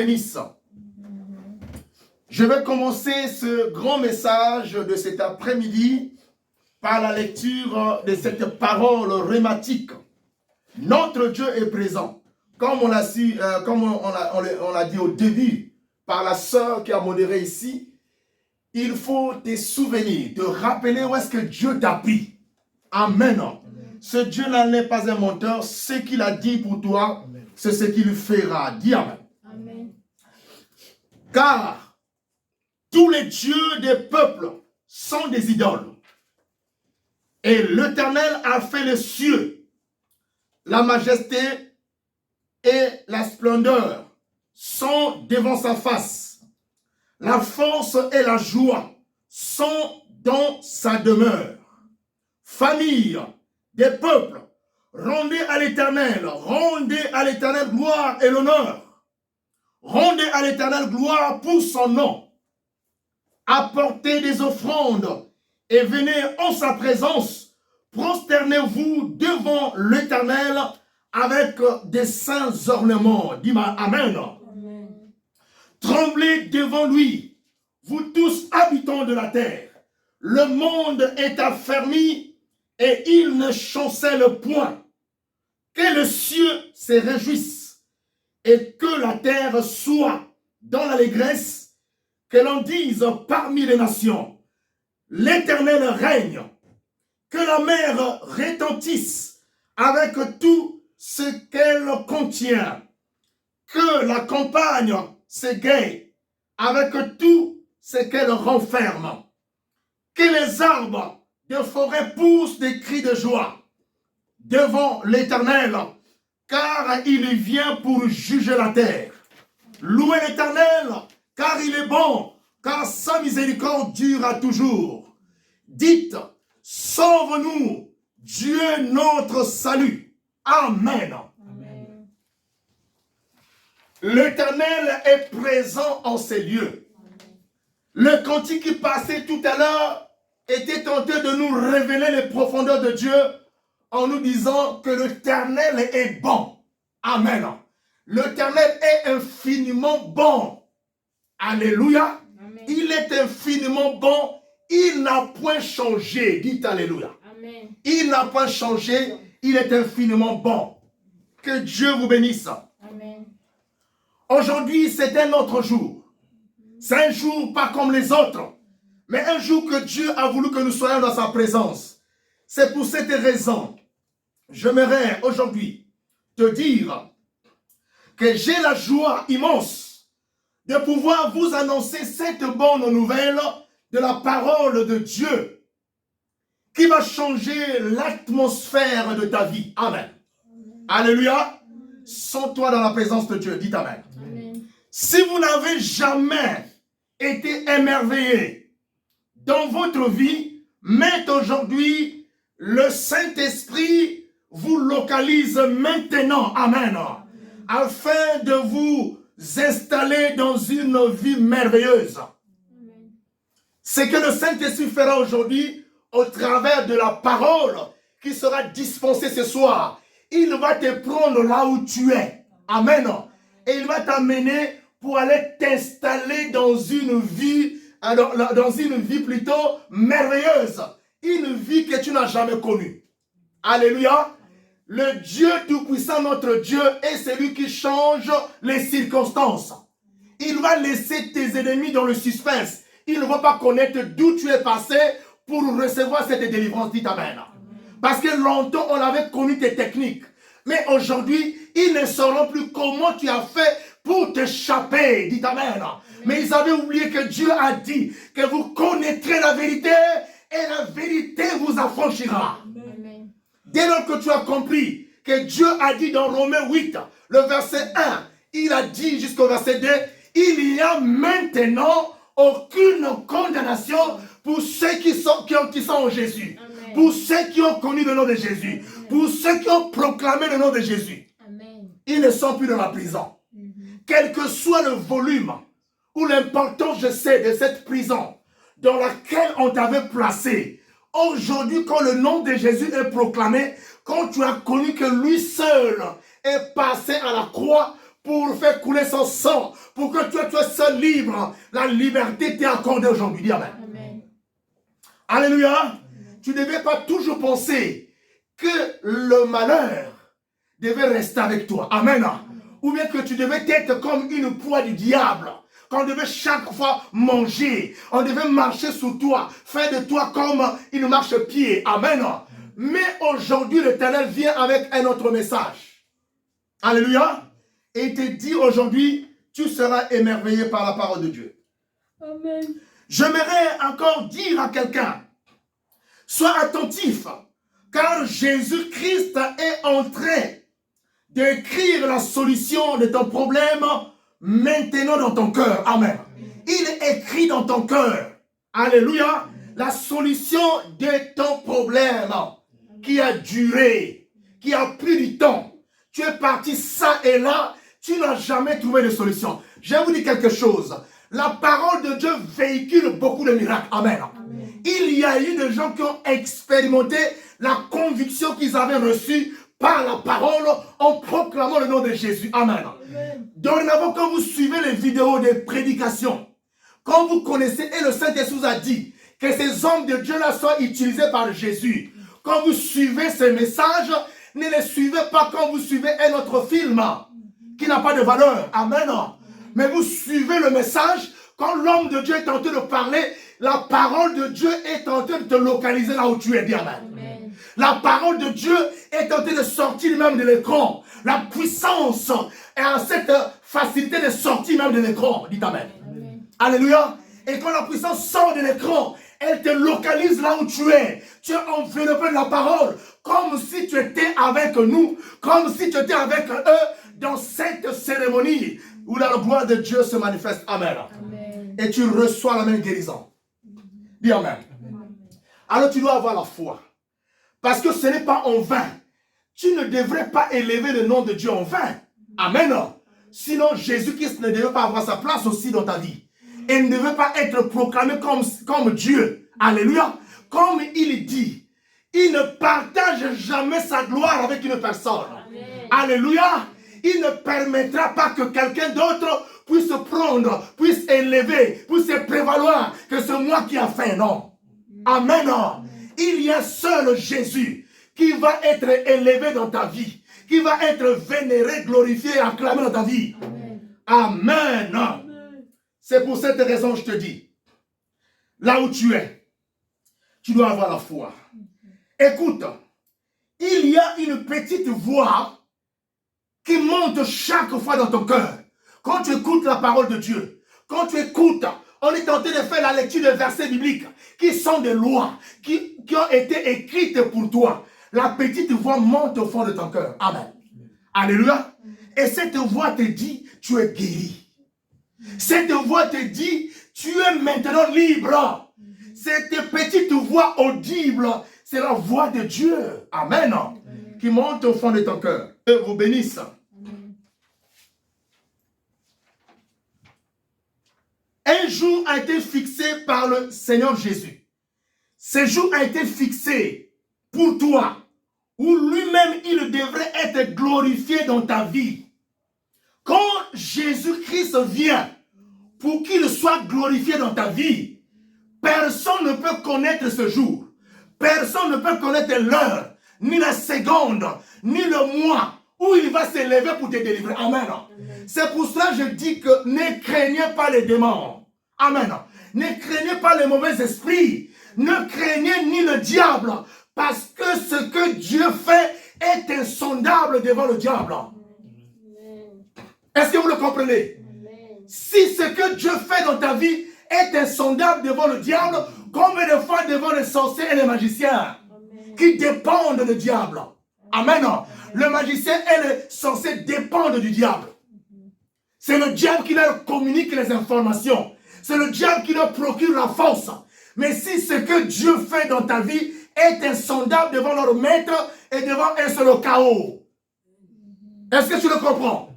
bénisse. Je vais commencer ce grand message de cet après-midi par la lecture de cette parole rhématique. Notre Dieu est présent. Comme on l'a dit au début par la sœur qui a modéré ici, il faut te souvenir, te rappeler où est-ce que Dieu t'a pris. Amen. Ce Dieu n'est pas un menteur. Ce qu'il a dit pour toi, c'est ce qu'il fera. Dis Amen. Amen. Car tous les dieux des peuples sont des idoles. Et l'Éternel a fait les cieux, la majesté et la splendeur sont devant sa face. La force et la joie sont dans sa demeure. Famille des peuples, rendez à l'Éternel gloire et l'honneur. Rendez à l'Éternel gloire pour son nom. Apportez des offrandes et venez en sa présence. Prosternez-vous devant l'Éternel avec des saints ornements. Dis-moi Amen. Amen. Tremblez devant lui, vous tous habitants de la terre. Le monde est affermi et il ne chancelle point. Que les cieux se réjouissent et que la terre soit dans l'allégresse, que l'on dise parmi les nations, l'Éternel règne, que la mer retentisse avec tout ce qu'elle contient, que la campagne s'égaye avec tout ce qu'elle renferme, que les arbres de forêt poussent des cris de joie devant l'Éternel, car il vient pour juger la terre. Louez l'Éternel, car il est bon, car sa miséricorde dure à toujours. Dites, sauve-nous, Dieu notre salut. Amen. Amen. L'Éternel est présent en ces lieux. Le cantique qui passait tout à l'heure était tenté de nous révéler les profondeurs de Dieu en nous disant que l'Éternel est bon. Amen. L'Éternel est infiniment bon. Alléluia. Amen. Il est infiniment bon. Il n'a point changé. Dites Alléluia. Amen. Il n'a pas changé. Il est infiniment bon. Que Dieu vous bénisse. Amen. Aujourd'hui, c'est un autre jour. C'est un jour pas comme les autres, mais un jour que Dieu a voulu que nous soyons dans sa présence. C'est pour cette raison, j'aimerais aujourd'hui te dire que j'ai la joie immense de pouvoir vous annoncer cette bonne nouvelle de la parole de Dieu qui va changer l'atmosphère de ta vie. Amen. Alléluia. Sens-toi dans la présence de Dieu. Dites Amen. Amen. Si vous n'avez jamais été émerveillé dans votre vie, mais aujourd'hui, le Saint-Esprit vous localise maintenant, amen, afin de vous installer dans une vie merveilleuse. Ce que le Saint-Esprit fera aujourd'hui au travers de la parole qui sera dispensée ce soir, il va te prendre là où tu es, amen, et il va t'amener pour aller t'installer dans une vie, plutôt merveilleuse. Une vie que tu n'as jamais connue. Alléluia. Le Dieu Tout-Puissant, notre Dieu, est celui qui change les circonstances. Il va laisser tes ennemis dans le suspense. Il ne va pas connaître d'où tu es passé pour recevoir cette délivrance. Dites Amen. Parce que longtemps, on avait connu tes techniques. Mais aujourd'hui, ils ne sauront plus comment tu as fait pour t'échapper. Dites Amen. Mais ils avaient oublié que Dieu a dit que vous connaîtrez la vérité et la vérité vous affranchira. Amen. Dès lors que tu as compris que Dieu a dit dans Romains 8, le verset 1, il a dit jusqu'au verset 2, il n'y a maintenant aucune condamnation pour ceux qui sont en Jésus. Amen. Pour ceux qui ont connu le nom de Jésus. Amen. Pour ceux qui ont proclamé le nom de Jésus. Amen. Ils ne sont plus dans la prison. Quel que soit le volume ou l'importance, je sais, de cette prison dans laquelle on t'avait placé, aujourd'hui, quand le nom de Jésus est proclamé, quand tu as connu que lui seul est passé à la croix pour faire couler son sang, pour que tu sois libre. La liberté t'est accordée aujourd'hui. Dis Amen. Amen. Alléluia. Amen. Tu ne devais pas toujours penser que le malheur devait rester avec toi. Amen. Amen. Ou bien que tu devais être comme une proie du diable. Qu'on devait chaque fois manger. On devait marcher sur toi. Faire de toi comme une marche-pied. Amen. Mais aujourd'hui, l'Éternel vient avec un autre message. Alléluia. Et il te dit aujourd'hui, tu seras émerveillé par la parole de Dieu. Amen. J'aimerais encore dire à quelqu'un, sois attentif, car Jésus-Christ est en train d'écrire la solution de ton problème maintenant dans ton cœur. Amen. Il est écrit dans ton cœur. Alléluia. La solution de ton problème qui a duré, qui a pris du temps. Tu es parti ça et là, tu n'as jamais trouvé de solution. Je vais vous dire quelque chose. La parole de Dieu véhicule beaucoup de miracles. Amen. Amen. Il y a eu des gens qui ont expérimenté la conviction qu'ils avaient reçue par la parole en proclamant le nom de Jésus. Amen. Amen. Dorénavant, quand vous suivez les vidéos des prédications, quand vous connaissez, et le Saint-Esprit vous a dit que ces hommes de Dieu-là soient utilisés par Jésus, quand vous suivez ces messages, ne les suivez pas quand vous suivez un autre film qui n'a pas de valeur. Amen. Mais vous suivez le message quand l'homme de Dieu est en train de parler, la parole de Dieu est en train de te localiser là où tu es. Dis Amen. Amen. La parole de Dieu est en train de sortir même de l'écran. La puissance a cette facilité de sortir même de l'écran. Dis Amen. Amen. Alléluia. Et quand la puissance sort de l'écran, elle te localise là où tu es. Tu es enveloppé de la parole, comme si tu étais avec nous, comme si tu étais avec eux dans cette cérémonie où la gloire de Dieu se manifeste. Amen. Amen. Et tu reçois la même guérison. Dis Amen. Amen. Alors tu dois avoir la foi. Parce que ce n'est pas en vain. Tu ne devrais pas élever le nom de Dieu en vain. Amen. Sinon, Jésus-Christ ne devait pas avoir sa place aussi dans ta vie. Et ne devait pas être proclamé comme Dieu. Alléluia. Comme il dit, il ne partage jamais sa gloire avec une personne. Amen. Alléluia. Il ne permettra pas que quelqu'un d'autre puisse prendre, puisse élever, puisse prévaloir que c'est moi qui a fait. Non. Amen. Amen. Il y a seul Jésus qui va être élevé dans ta vie, qui va être vénéré, glorifié, acclamé dans ta vie. Amen. Amen. C'est pour cette raison que je te dis, là où tu es, tu dois avoir la foi. Écoute, il y a une petite voix qui monte chaque fois dans ton cœur. Quand tu écoutes la parole de Dieu, quand tu écoutes, on est tenté de faire la lecture de versets bibliques qui sont des lois, qui ont été écrites pour toi. La petite voix monte au fond de ton cœur. Amen. Alléluia. Et cette voix te dit, tu es guéri. Cette voix te dit, tu es maintenant libre. Cette petite voix audible, c'est la voix de Dieu. Amen. Amen. Qui monte au fond de ton cœur. Dieu vous bénisse. Amen. Un jour a été fixé par le Seigneur Jésus. Ce jour a été fixé pour toi, où lui-même, il devrait être glorifié dans ta vie. Quand Jésus-Christ vient pour qu'il soit glorifié dans ta vie, personne ne peut connaître ce jour. Personne ne peut connaître l'heure, ni la seconde, ni le mois où il va s'élever pour te délivrer. Amen. C'est pour cela que je dis que ne craignez pas les démons. Amen. Ne craignez pas les mauvais esprits. Ne craignez ni le diable. Parce que ce que Dieu fait est insondable devant le diable. Est-ce que vous le comprenez? Si ce que Dieu fait dans ta vie est insondable devant le diable, combien de fois devant les sorciers et les magiciens qui dépendent du diable? Amen. Le magicien et le sorcier dépendent du diable. C'est le diable qui leur communique les informations. C'est le diable qui leur procure la force. Mais si ce que Dieu fait dans ta vie est insondable devant leur maître et devant un seul chaos. Est-ce que tu le comprends?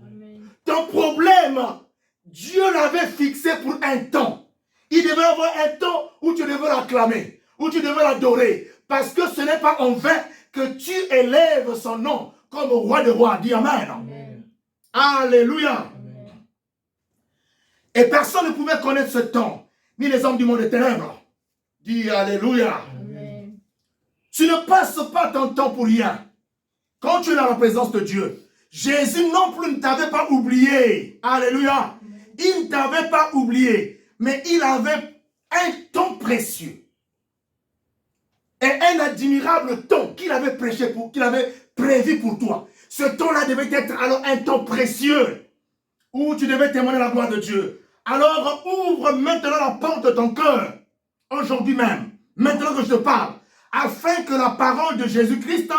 Ton problème, Dieu l'avait fixé pour un temps. Il devait avoir un temps où tu devais l'acclamer, où tu devais l'adorer. Parce que ce n'est pas en vain que tu élèves son nom comme roi de rois. Dis Amen. Amen. Alléluia. Amen. Et personne ne pouvait connaître ce temps, ni les hommes du monde des ténèbres. Dis Alléluia. Amen. Tu ne passes pas ton temps pour rien. Quand tu es dans la présence de Dieu, Jésus non plus ne t'avait pas oublié. Alléluia. Il ne t'avait pas oublié, mais il avait un temps précieux. Et un admirable temps qu'il avait prêché pour, qu'il avait prévu pour toi. Ce temps-là devait être alors un temps précieux où tu devais témoigner la gloire de Dieu. Alors ouvre maintenant la porte de ton cœur, aujourd'hui même, maintenant que je te parle, afin que la parole de Jésus-Christ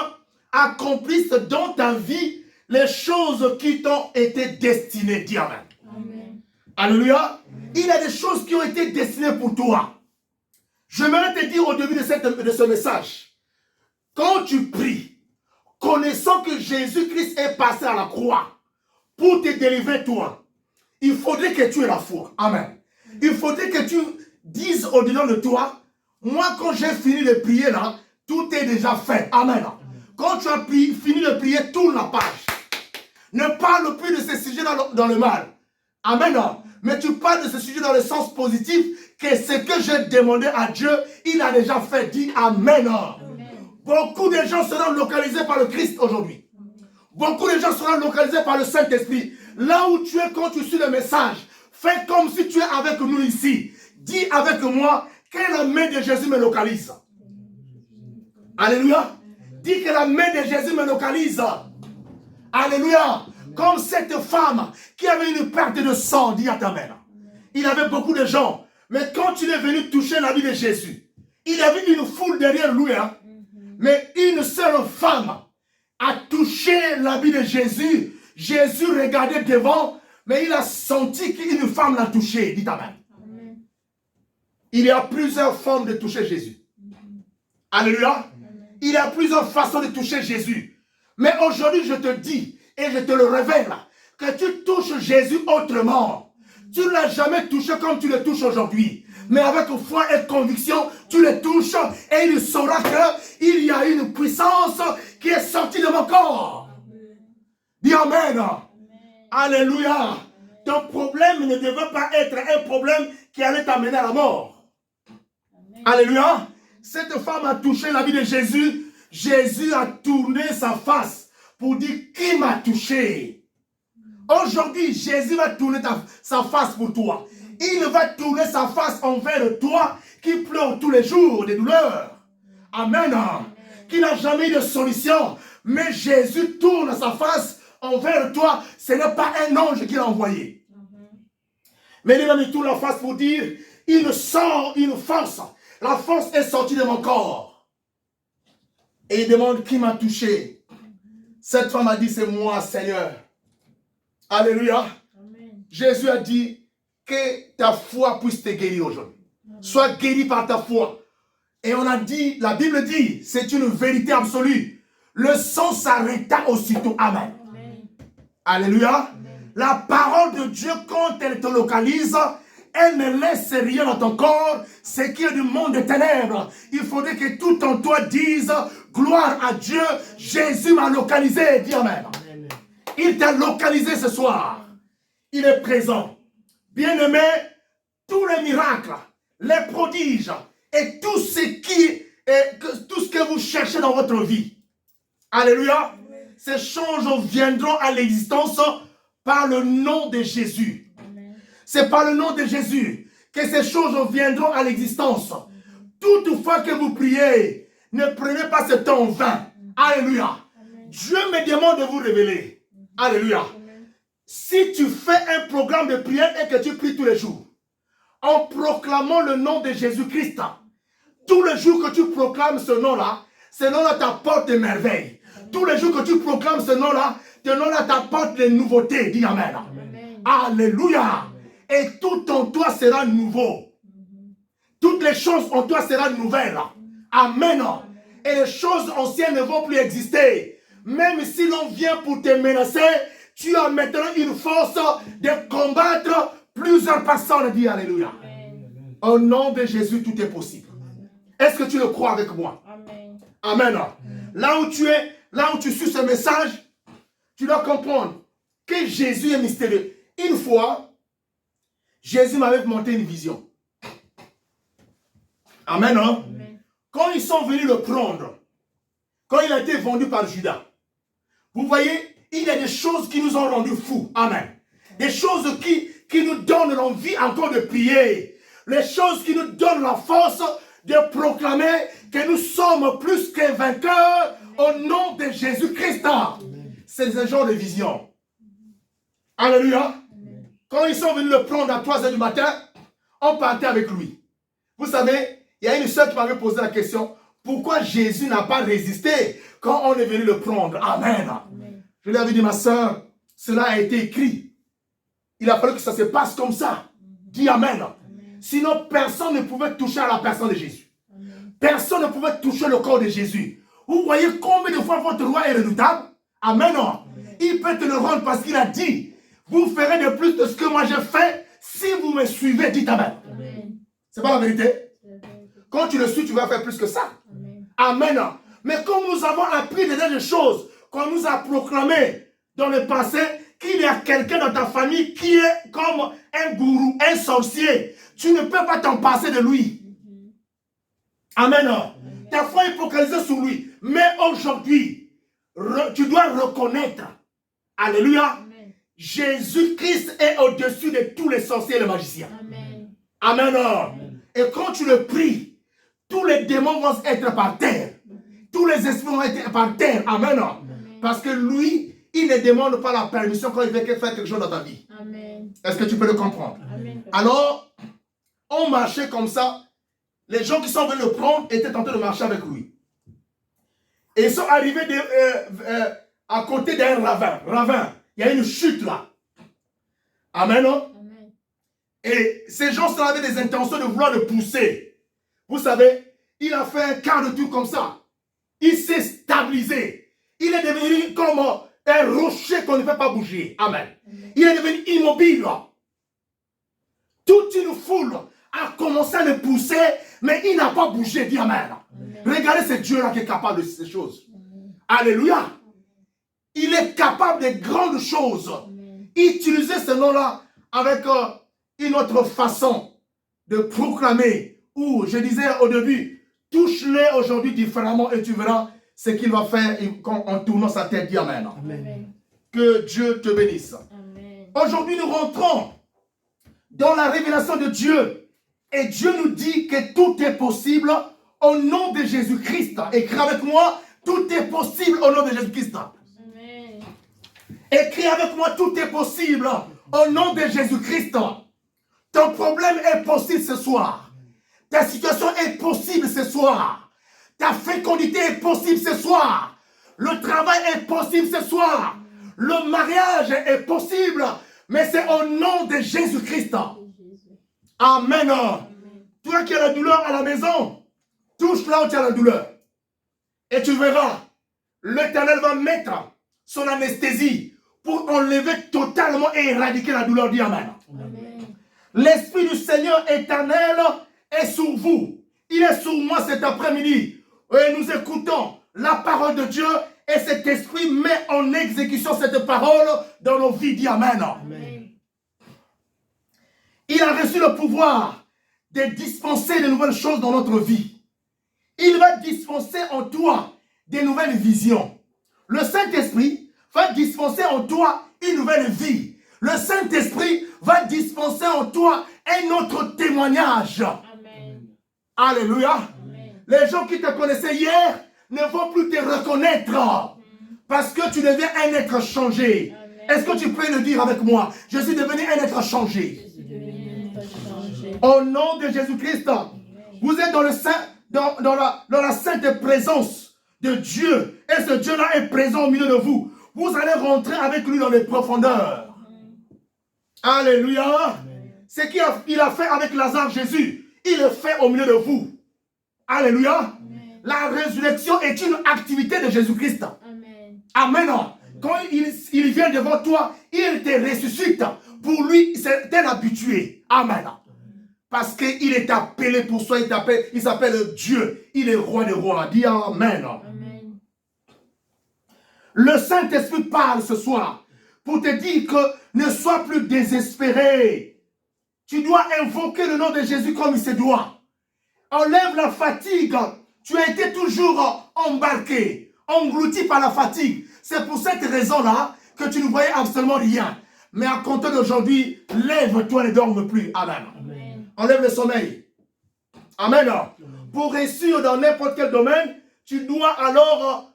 accomplisse dans ta vie les choses qui t'ont été destinées. Dis Amen. Amen. Alléluia. Il y a des choses qui ont été destinées pour toi. J'aimerais te dire au début de ce message, quand tu pries, connaissant que Jésus-Christ est passé à la croix pour te délivrer toi, il faudrait que tu aies la foi. Amen. Il faudrait que tu dises au-dedans de toi, moi quand j'ai fini de prier là, tout est déjà fait. Amen. Quand tu as fini de prier, tourne la page. Ne parle plus de ces sujets dans le mal. Amen. Mais tu parles de ce sujet dans le sens positif, que ce que j'ai demandé à Dieu, il a déjà fait. Dis Amen. Beaucoup de gens seront localisés par le Christ aujourd'hui. Beaucoup de gens seront localisés par le Saint-Esprit. Là où tu es quand tu suis le message, fais comme si tu es avec nous ici. Dis avec moi que la main de Jésus me localise. Alléluia. Dis que la main de Jésus me localise. Alléluia. Comme cette femme qui avait une perte de sang, dis à ta mère. Il avait beaucoup de gens. Mais quand il est venu toucher la vie de Jésus, il y avait une foule derrière lui. Hein? Mais une seule femme a touché la vie de Jésus. Jésus regardait devant, mais il a senti qu'une femme l'a touché. Dis ta mère. Il y a plusieurs formes de toucher Jésus. Alléluia. Il y a plusieurs façons de toucher Jésus. Mais aujourd'hui, je te dis, et je te le révèle, que tu touches Jésus autrement. Tu ne l'as jamais touché comme tu le touches aujourd'hui. Mais avec foi et conviction, tu le touches et il saura qu'il y a une puissance qui est sortie de mon corps. Dis Amen. Alléluia. Ton problème ne devait pas être un problème qui allait t'amener à la mort. Alléluia. Cette femme a touché la vie de Jésus. Jésus a tourné sa face pour dire qui m'a touché. Aujourd'hui, Jésus va tourner sa face pour toi. Il va tourner sa face envers toi qui pleure tous les jours des douleurs. Amen. Qui n'a jamais eu de solution. Mais Jésus tourne sa face envers toi. Ce n'est pas un ange qui l'a envoyé. Mais il a mis tourne la face pour dire, il sort une force. La force est sortie de mon corps. Et il demande qui m'a touché. Cette femme a dit, c'est moi, Seigneur. Alléluia. Amen. Jésus a dit que ta foi puisse te guérir aujourd'hui. Sois guéri par ta foi. Et on a dit, la Bible dit, c'est une vérité absolue. Le sang s'arrêta aussitôt. Amen. Amen. Alléluia. Amen. La parole de Dieu, quand elle te localise, elle ne laisse rien dans ton corps, ce qui est du monde des ténèbres. Il faudrait que tout en toi dise, gloire à Dieu, Jésus m'a localisé. Dis Amen. Amen. Il t'a localisé ce soir. Il est présent. Bien-aimé, tous les miracles, les prodiges et tout ce que vous cherchez dans votre vie. Alléluia. Amen. Ces choses viendront à l'existence par le nom de Jésus. C'est par le nom de Jésus que ces choses viendront à l'existence. Toutefois que vous priez, ne prenez pas ce temps en vain. Alléluia. Amen. Dieu me demande de vous révéler. Alléluia. Amen. Si tu fais un programme de prière et que tu pries tous les jours, en proclamant le nom de Jésus-Christ, tous les jours que tu proclames ce nom-là t'apporte des merveilles. Tous les jours que tu proclames ce nom-là t'apporte des nouveautés. Dis Amen. Amen. Alléluia. Et tout en toi sera nouveau. Toutes les choses en toi seront nouvelles. Amen. Et les choses anciennes ne vont plus exister. Même si l'on vient pour te menacer, tu as maintenant une force de combattre plusieurs personnes. Dis Alléluia. Amen. Au nom de Jésus, tout est possible. Est-ce que tu le crois avec moi? Amen. Amen. Là où tu es, là où tu suis ce message, tu dois comprendre que Jésus est mystérieux. Une fois, Jésus m'avait montré une vision. Amen, hein? Amen. Quand ils sont venus le prendre, quand il a été vendu par Judas, vous voyez, il y a des choses qui nous ont rendus fous. Amen. Des choses qui nous donnent l'envie encore de prier. Les choses qui nous donnent la force de proclamer que nous sommes plus que vainqueurs au nom de Jésus-Christ. C'est ce genre de vision. Alléluia. Amen. Quand ils sont venus le prendre à 3 h du matin, on partait avec lui. Vous savez, il y a une sœur qui m'avait posé la question, pourquoi Jésus n'a pas résisté quand on est venu le prendre? Amen. Amen. Je lui avais dit, ma sœur, cela a été écrit. Il a fallu que ça se passe comme ça. Dis Amen. Amen. Sinon, personne ne pouvait toucher à la personne de Jésus. Amen. Personne ne pouvait toucher le corps de Jésus. Vous voyez combien de fois votre roi est redoutable? Amen. Il peut te le rendre parce qu'il a dit, vous ferez de plus de ce que moi j'ai fait si vous me suivez. Dites Amen. Amen. C'est pas la vérité? C'est la vérité. Quand tu le suis, tu vas faire plus que ça. Amen. Amen. Mais comme nous avons appris des choses qu'on nous a proclamées dans le passé, qu'il y a quelqu'un dans ta famille qui est comme un gourou, un sorcier, tu ne peux pas t'en passer de lui. Amen. Ta foi est focalisée sur lui. Mais aujourd'hui, tu dois reconnaître, alléluia, Amen. Jésus-Christ est au-dessus de tous les sorciers et les magiciens. Amen. Amen. Et quand tu le pries, tous les démons vont être par terre. Tous les esprits vont être par terre. Amen. Parce que lui, il ne demande pas la permission quand il veut faire quelque chose dans ta vie. Amen. Est-ce que tu peux le comprendre? Amen. Alors, on marchait comme ça. Les gens qui sont venus le prendre étaient en train de marcher avec lui. Et ils sont arrivés à côté d'un ravin. Il y a une chute là. Amen. Amen. Et ces gens avaient des intentions de vouloir le pousser. Vous savez, il a fait un quart de tour comme ça. Il s'est stabilisé. Il est devenu comme un rocher qu'on ne peut pas bouger. Amen. Amen. Il est devenu immobile. Toute une foule a commencé à le pousser, mais il n'a pas bougé. Dis Amen. Amen. Regardez ce Dieu-là qui est capable de ces choses. Amen. Alléluia. Il est capable de grandes choses. Amen. Utilisez ce nom-là avec une autre façon de proclamer. Ou, je disais au début, touche-les aujourd'hui différemment et tu verras ce qu'il va faire en tournant sa tête. Dis Amen. Amen. Que Dieu te bénisse. Amen. Aujourd'hui, nous rentrons dans la révélation de Dieu. Et Dieu nous dit que tout est possible au nom de Jésus-Christ. Écris avec moi, tout est possible au nom de Jésus-Christ. Amen. Écris avec moi, tout est possible au nom de Jésus-Christ. Ton problème est possible ce soir. Ta situation est possible ce soir. Ta fécondité est possible ce soir. Le travail est possible ce soir. Le mariage est possible. Mais c'est au nom de Jésus-Christ. Jésus. Amen. Amen. Toi qui as la douleur à la maison, touche là où tu as la douleur. Et tu verras, l'Éternel va mettre son anesthésie pour enlever totalement et éradiquer la douleur. Dis Amen. Amen. L'Esprit du Seigneur éternel est sur vous. Il est sur moi cet après-midi. Et nous écoutons la parole de Dieu et cet Esprit met en exécution cette parole dans nos vies. Dis Amen. Amen. Il a reçu le pouvoir de dispenser de nouvelles choses dans notre vie. Il va dispenser en toi des nouvelles visions. Le Saint-Esprit va dispenser en toi une nouvelle vie. Le Saint-Esprit va dispenser en toi un autre témoignage. Amen. Alléluia. Amen. Les gens qui te connaissaient hier ne vont plus te reconnaître parce que tu deviens un être changé. Amen. Est-ce que tu peux le dire avec moi? Je suis devenu un être changé. Je suis devenu un être changé. Au nom de Jésus-Christ, vous êtes dans le saint, dans la sainte présence de Dieu. Et ce Dieu-là est présent au milieu de vous. Vous allez rentrer avec lui dans les profondeurs. Alléluia. Ce qu'il a fait avec Lazare, Jésus, il le fait au milieu de vous. Alléluia. Amen. La résurrection est une activité de Jésus-Christ. Amen. Amen. Quand il vient devant toi, il te ressuscite. Pour lui, c'est un habitué. Amen. Parce qu'il est appelé pour soi, il s'appelle Dieu. Il est roi des rois. Dis Amen. Amen. Le Saint-Esprit parle ce soir. pour te dire que ne sois plus désespéré. Tu dois invoquer le nom de Jésus comme il se doit. Enlève la fatigue. Tu as été toujours embarqué, englouti par la fatigue. C'est pour cette raison-là que tu ne voyais absolument rien. Mais à compter d'aujourd'hui, lève-toi et ne dorme plus. Amen. Amen. Enlève le sommeil. Amen. Pour réussir dans n'importe quel domaine, tu dois alors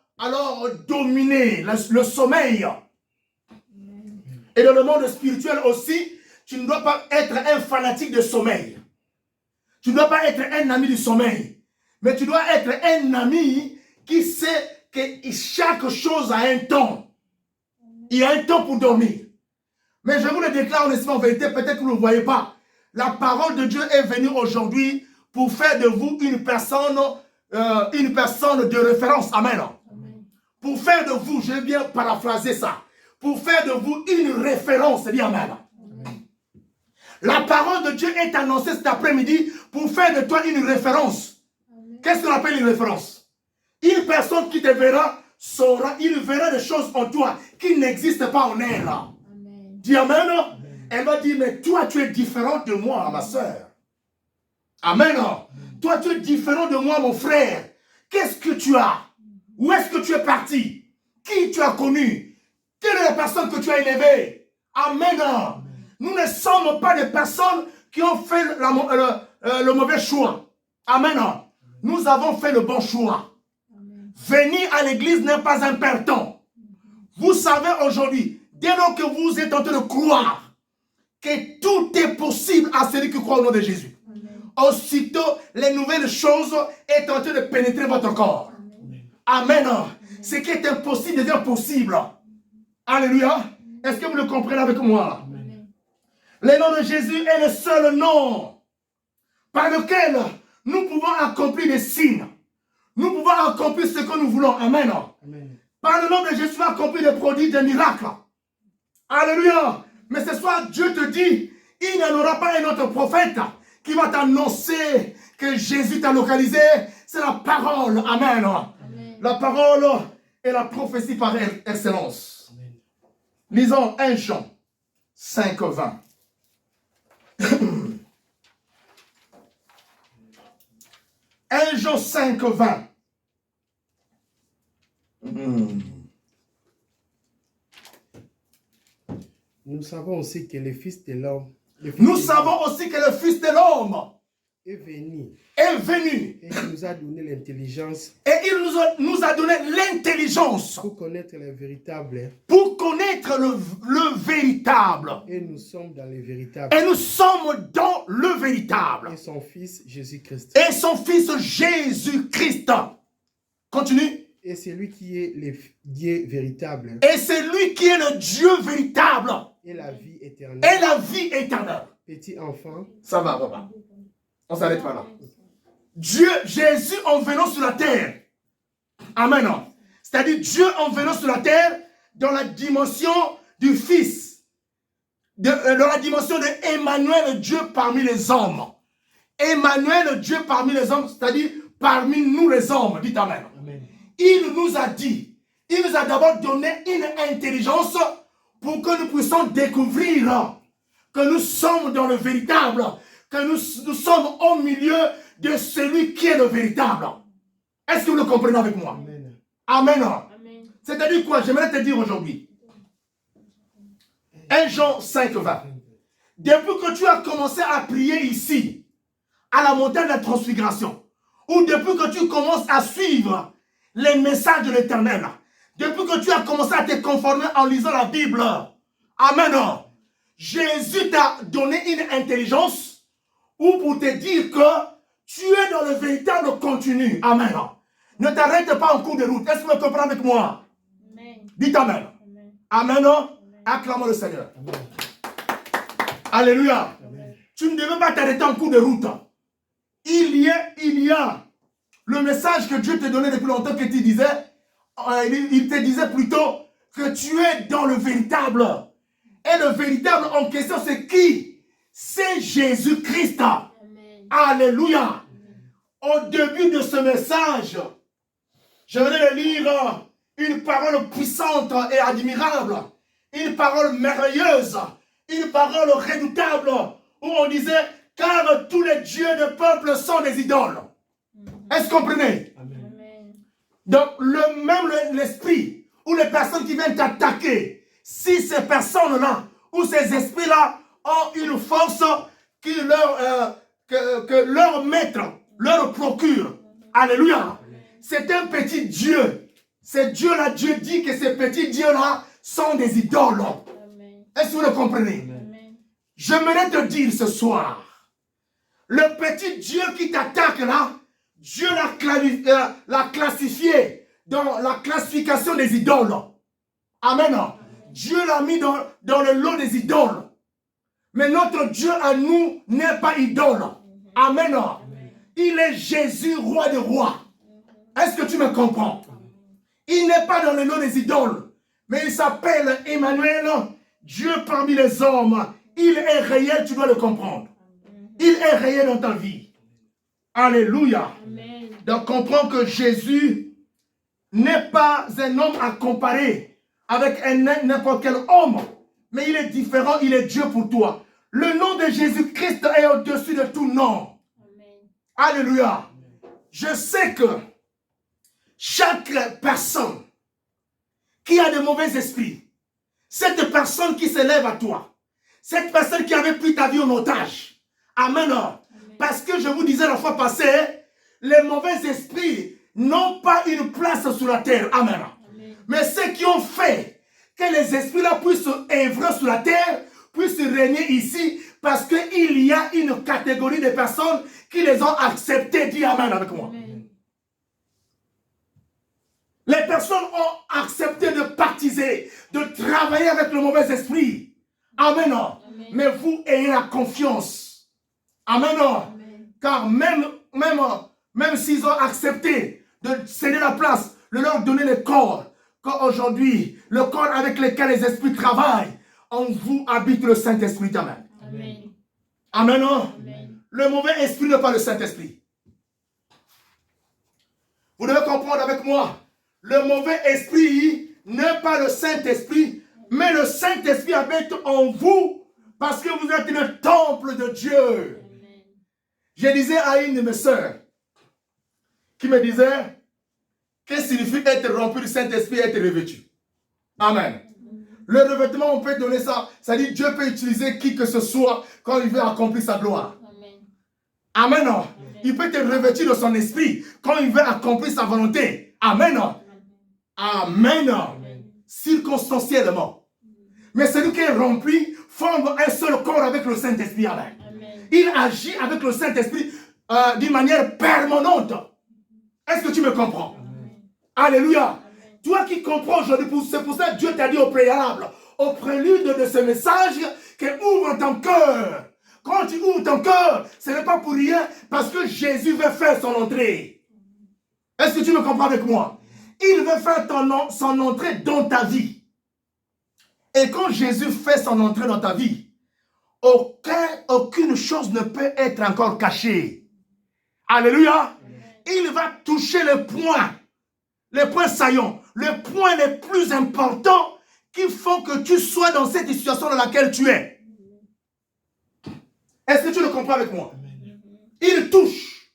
dominer le sommeil. Amen. Et dans le monde spirituel aussi, tu ne dois pas être un fanatique de sommeil. Tu ne dois pas être un ami du sommeil. Mais tu dois être un ami qui sait que chaque chose a un temps. Il y a un temps pour dormir. Mais je vous le déclare honnêtement en vérité, peut-être que vous ne le voyez pas. La parole de Dieu est venue aujourd'hui pour faire de vous une personne de référence. Amen. Amen. Pour faire de vous, je vais bien paraphraser ça, pour faire de vous une référence. Dis Amen. Amen. La parole de Dieu est annoncée cet après-midi pour faire de toi une référence. Qu'est-ce qu'on appelle une référence? Une personne qui te verra saura, il verra des choses en toi qui n'existent pas en elle. Amen. Dis Amen. Elle va dire, mais toi tu es différent de moi, ma soeur. Amen. Toi tu es différent de moi, mon frère. Qu'est-ce que tu as? Où est-ce que tu es parti? Qui tu as connu? Quelle est la personne que tu as élevée? Amen. Nous ne sommes pas des personnes qui ont fait le mauvais choix. Amen. Nous avons fait le bon choix. Amen. Venir à l'église n'est pas un perdant. Vous savez aujourd'hui, dès lors que vous êtes en train de croire que tout est possible à celui qui croit au nom de Jésus, Amen. aussitôt les nouvelles choses sont en train de pénétrer votre corps. Amen. Ce qui est impossible devient possible. Alléluia. Est-ce que vous le comprenez avec moi? Amen. Le nom de Jésus est le seul nom par lequel nous pouvons accomplir des signes. Nous pouvons accomplir ce que nous voulons. Amen. Amen. Par le nom de Jésus, accomplir des prodiges, des miracles. Alléluia. Mais ce soir, Dieu te dit, il n'y en aura pas un autre prophète qui va t'annoncer que Jésus t'a localisé. C'est la parole. Amen. Amen. La parole est la prophétie par excellence. Amen. Lisons 1 Jean 5, 20. 1 Jean 5, 20. Nous savons aussi que le Fils de l'homme Nous savons aussi que le Fils de l'homme est venu est venu et il nous a donné l'intelligence et il nous a donné l'intelligence pour connaître le véritable. pour connaître le véritable. Et nous sommes dans le véritable. Et nous sommes dans le véritable. Et son Fils Jésus-Christ. Et son Fils Jésus-Christ. Continue. Et c'est lui qui est le Dieu véritable Et c'est lui qui est le Dieu véritable. et la vie éternelle. Et la vie éternelle. Petit enfant, Ça va, papa. On s'arrête pas là. Dieu, Jésus en venant sur la terre. Amen. C'est-à-dire Dieu en venant sur la terre dans la dimension du Fils. Dans la dimension de Emmanuel, Dieu parmi les hommes. Emmanuel, Dieu parmi les hommes, c'est-à-dire parmi nous les hommes. Dites Amen. Amen. Il nous a dit, il nous a d'abord donné une intelligence pour que nous puissions découvrir que nous sommes dans le véritable, que nous sommes au milieu de celui qui est le véritable. Est-ce que vous le comprenez avec moi? Amen. Amen. Amen. C'est-à-dire quoi? J'aimerais te dire aujourd'hui. 1 Jean 5, 20. Depuis que tu as commencé à prier ici, à la montagne de la transfiguration, ou depuis que tu commences à suivre les messages de l'Éternel, depuis que tu as commencé à te conformer en lisant la Bible, amen, Jésus t'a donné une intelligence ou pour te dire que tu es dans le véritable continu. Amen. Ne t'arrête pas en cours de route. Est-ce que vous comprenez avec moi? Amen. Dites Amen. Amen. Amen. Acclamons le Seigneur. Amen. Alléluia. Amen. Tu ne devais pas t'arrêter en cours de route. Il y a le message que Dieu te donnait depuis longtemps que tu disais, il te disait plutôt que tu es dans le véritable. Et le véritable en question, c'est qui? C'est Jésus-Christ. Amen. Alléluia. Au début de ce message, je vais lire une parole puissante et admirable une parole merveilleuse, une parole redoutable, où on disait, car tous les dieux de peuple sont des idoles. Est-ce que vous comprenez? Amen. Amen. Donc, l'esprit, ou les personnes qui viennent t'attaquer, si ces personnes-là, ou ces esprits-là, ont une force que leur maître leur procure. Alléluia. C'est un petit Dieu. Ces dieux-là, Dieu dit que ces petits dieux-là sont des idoles. Amen. Est-ce que vous le comprenez? Amen. J'aimerais te dire ce soir, le petit Dieu qui t'attaque là, Dieu l'a classifié dans la classification des idoles. Amen. Dieu l'a mis dans le lot des idoles. Mais notre Dieu à nous n'est pas idole. Amen. Il est Jésus, roi des rois. Est-ce que tu me comprends? Il n'est pas dans le lot des idoles. Mais il s'appelle Emmanuel, Dieu parmi les hommes. Il est réel, tu dois le comprendre. Il est réel dans ta vie. Alléluia. Amen. Donc comprends que Jésus n'est pas un homme à comparer avec n'importe quel homme. Mais il est différent, il est Dieu pour toi. Le nom de Jésus-Christ est au-dessus de tout nom. Amen. Alléluia. Je sais que chaque personne qui a de mauvais esprits, cette personne qui s'élève à toi, cette personne qui avait pris ta vie en otage, amen. Parce que je vous disais la fois passée, les mauvais esprits n'ont pas une place sur la terre, amen. Amen. Mais ceux qui ont fait que les esprits-là puissent œuvrer sur la terre, puissent régner ici, parce qu'il y a une catégorie de personnes qui les ont acceptés. Dis amen avec moi. Amen. Les personnes ont accepté de baptiser, de travailler avec le mauvais esprit. Amen. Amen. Mais vous ayez la confiance. Amen. Amen. Car même s'ils ont accepté de céder la place, de leur donner le corps, qu'aujourd'hui, le corps avec lequel les esprits travaillent, en vous habite le Saint-Esprit. Amen. Amen. Amen. Amen. Le mauvais esprit n'est pas le Saint-Esprit. Vous devez comprendre avec moi. Le mauvais esprit n'est pas le Saint-Esprit, mais le Saint-Esprit habite en vous parce que vous êtes le temple de Dieu. Amen. Je disais à une de mes sœurs qui me disait qu'est-ce que signifie être rempli du Saint-Esprit et être revêtu. Amen. Le revêtement, on peut donner ça. Ça dit Dieu peut utiliser qui que ce soit quand il veut accomplir sa gloire. Amen. Amen. Il peut te revêtir de son esprit quand il veut accomplir sa volonté. Amen. Amen. Circonstanciellement. Mais celui qui est rempli forme un seul corps avec le Saint-Esprit. Amen. Amen. Il agit avec le Saint-Esprit d'une manière permanente. Est-ce que tu me comprends? Alléluia. Amen. Toi qui comprends aujourd'hui, c'est pour ça que Dieu t'a dit au préalable, au prélude de ce message, que ouvre ton cœur. Quand tu ouvres ton cœur, ce n'est pas pour rien, parce que Jésus veut faire son entrée. Est-ce que tu me comprends avec moi? Il veut faire son entrée dans ta vie. Et quand Jésus fait son entrée dans ta vie, aucune chose ne peut être encore cachée. Alléluia. Il va toucher le point saillant, le point le plus important qui font que tu sois dans cette situation dans laquelle tu es. Est-ce que tu le comprends avec moi? Il touche.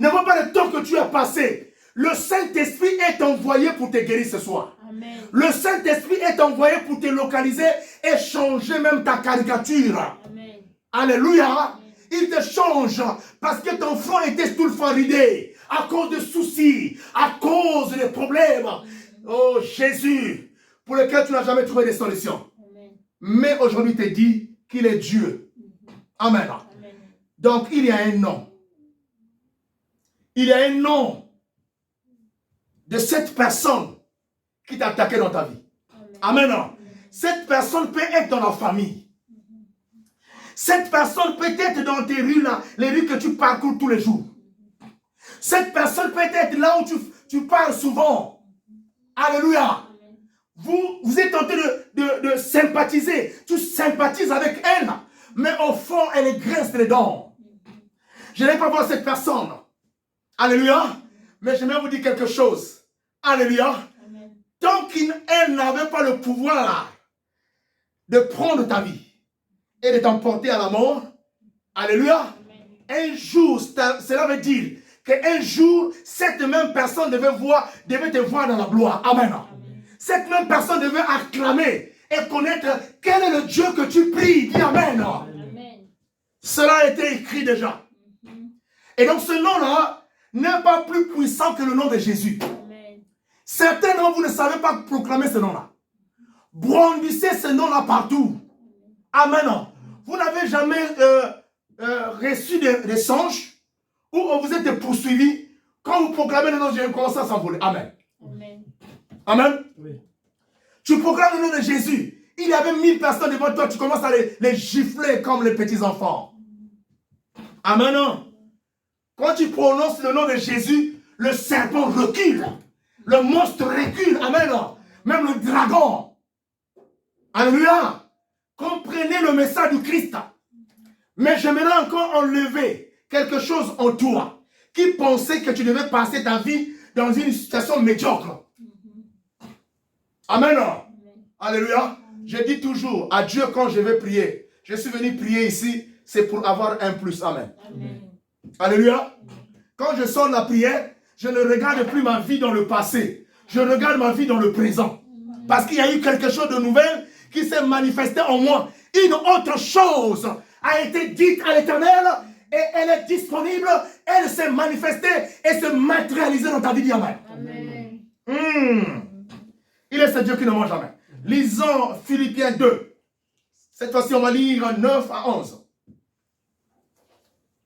Ne vois pas le temps que tu as passé. Le Saint-Esprit est envoyé pour te guérir ce soir. Amen. Le Saint-Esprit est envoyé pour te localiser et changer même ta caricature. Amen. Alléluia. Il te change parce que ton front était tout le fois ridé à cause de soucis, à cause de problèmes. Oh Jésus, pour lequel tu n'as jamais trouvé de solution. Amen. Mais aujourd'hui, il te dit qu'il est Dieu. Amen. Amen. Donc, il y a un nom. Il y a un nom de cette personne qui t'a attaqué dans ta vie. Amen. Amen. Cette personne peut être dans la famille. Cette personne peut être dans tes rues là, les rues que tu parcours tous les jours. Cette personne peut être là où tu parles souvent. Alléluia. Vous êtes en train de sympathiser. Tu sympathises avec elle. Mais au fond, elle grince les dents. Je n'ai pas voir cette personne. Alléluia. Mais j'aimerais vous dire quelque chose. Alléluia. Amen. tant qu'elle n'avait pas le pouvoir de prendre ta vie et de t'emporter à la mort, alléluia, un jour, cela veut dire qu'un jour, cette même personne devait te voir dans la gloire. Amen. Cette même personne devait acclamer et connaître quel est le Dieu que tu pries. Dis Amen. Amen. Cela a été écrit déjà. Et donc ce nom-là n'est pas plus puissant que le nom de Jésus. Amen. Certains d'entre vous ne savez pas proclamer ce nom-là. Brandissez ce nom-là partout. Amen. Vous n'avez jamais reçu des songes où vous êtes poursuivis. Quand vous proclamez le nom de Jésus, vous commencez à s'envoler. Amen. Amen. Amen. Oui. Tu proclames le nom de Jésus. Il y avait 1000 personnes devant toi. Tu commences à les gifler comme les petits enfants. Amen. Quand tu prononces le nom de Jésus, le serpent recule. Le monstre recule. Amen. Même le dragon. Alléluia. Comprenez le message du Christ. Mais j'aimerais encore enlever quelque chose en toi qui pensait que tu devais passer ta vie dans une situation médiocre. Amen. Alléluia. Je dis toujours à Dieu quand je vais prier. Je suis venu prier ici, c'est pour avoir un plus. Amen. Amen. Alléluia. Quand je sors de la prière, je ne regarde plus ma vie dans le passé. Je regarde ma vie dans le présent. Parce qu'il y a eu quelque chose de nouvel qui s'est manifesté en moi. Une autre chose a été dite à l'Éternel et elle est disponible. Elle s'est manifestée et se matérialisée dans ta vie. Dis Amen. Amen. Il est ce Dieu qui ne mange jamais. Lisons Philippiens 2. Cette fois-ci, on va lire 9 à 11.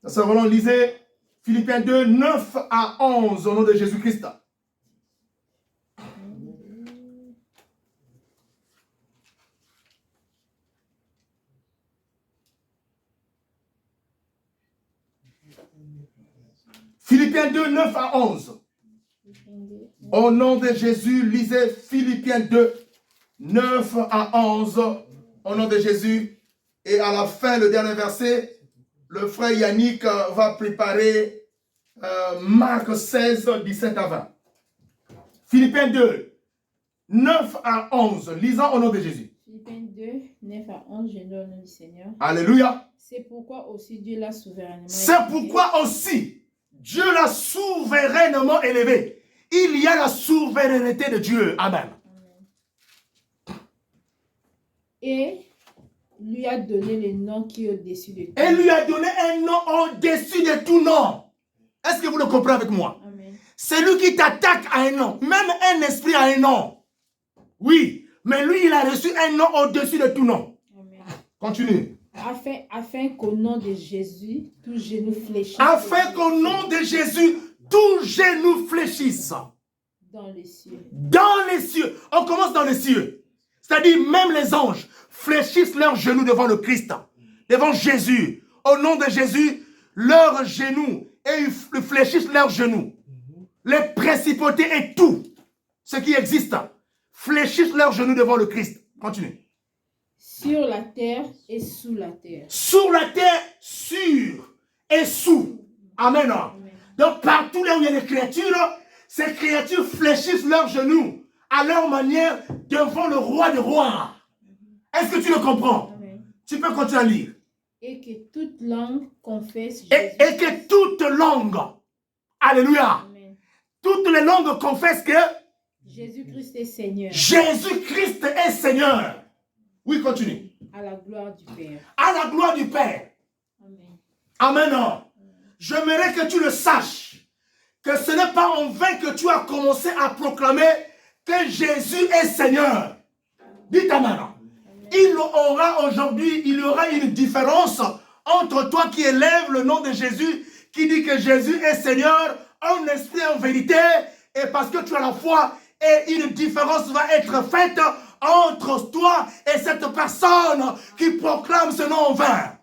Ça sera vraiment, lisez Philippiens 2, 9 à 11 au nom de Jésus-Christ. Philippiens 2, 9 à 11. Au nom de Jésus, lisez Philippiens 2, 9 à 11. Au nom de Jésus. Et à la fin, le dernier verset, le frère Yannick va préparer Marc 16, 17 à 20. Philippiens 2, 9 à 11. Lisons au nom de Jésus. Philippiens 2, 9 à 11, je lis au nom du Seigneur. Alléluia. C'est pourquoi aussi Dieu l'a souverainement C'est élevé. pourquoi aussi Dieu l'a souverainement élevé. Il y a la souveraineté de Dieu. Amen. Et lui a donné le nom qui est au-dessus de tout. Et lui a donné un nom au-dessus de tout nom. Est-ce que vous le comprenez avec moi? Amen. Celui qui t'attaque a un nom. Même un esprit a un nom. Oui. Mais lui, il a reçu un nom au-dessus de tout nom. Amen. Continue. Afin qu'au nom de Jésus, tout genou fléchisse. Afin qu'au nom de Jésus, tout genou fléchisse. Dans les cieux. Dans les cieux. On commence dans les cieux. C'est-à-dire même les anges fléchissent leurs genoux devant le Christ. Devant Jésus. Au nom de Jésus, leurs genoux. Et ils fléchissent leurs genoux. Les principautés et tout ce qui existe fléchissent leurs genoux devant le Christ. Continue. Sur la terre et sous la terre. Sur la terre, sur et sous. Amen. Donc partout là où il y a des créatures, ces créatures fléchissent leurs genoux à leur manière devant le roi des rois. Est-ce que tu le comprends? Amen. Tu peux continuer à lire. Et que toute langue confesse Jésus. Et que toute langue, alléluia, Amen. toutes les langues confessent que Jésus-Christ est Seigneur. Jésus-Christ est Seigneur. Oui, continue. À la gloire du Père. À la gloire du Père. Amen. Amen. J'aimerais que tu le saches, que ce n'est pas en vain que tu as commencé à proclamer que Jésus est Seigneur. Dites Amen. Il y aura une différence entre toi qui élèves le nom de Jésus, qui dit que Jésus est Seigneur, en esprit, en vérité, et parce que tu as la foi, et une différence va être faite entre toi et cette personne qui proclame ce nom en vain.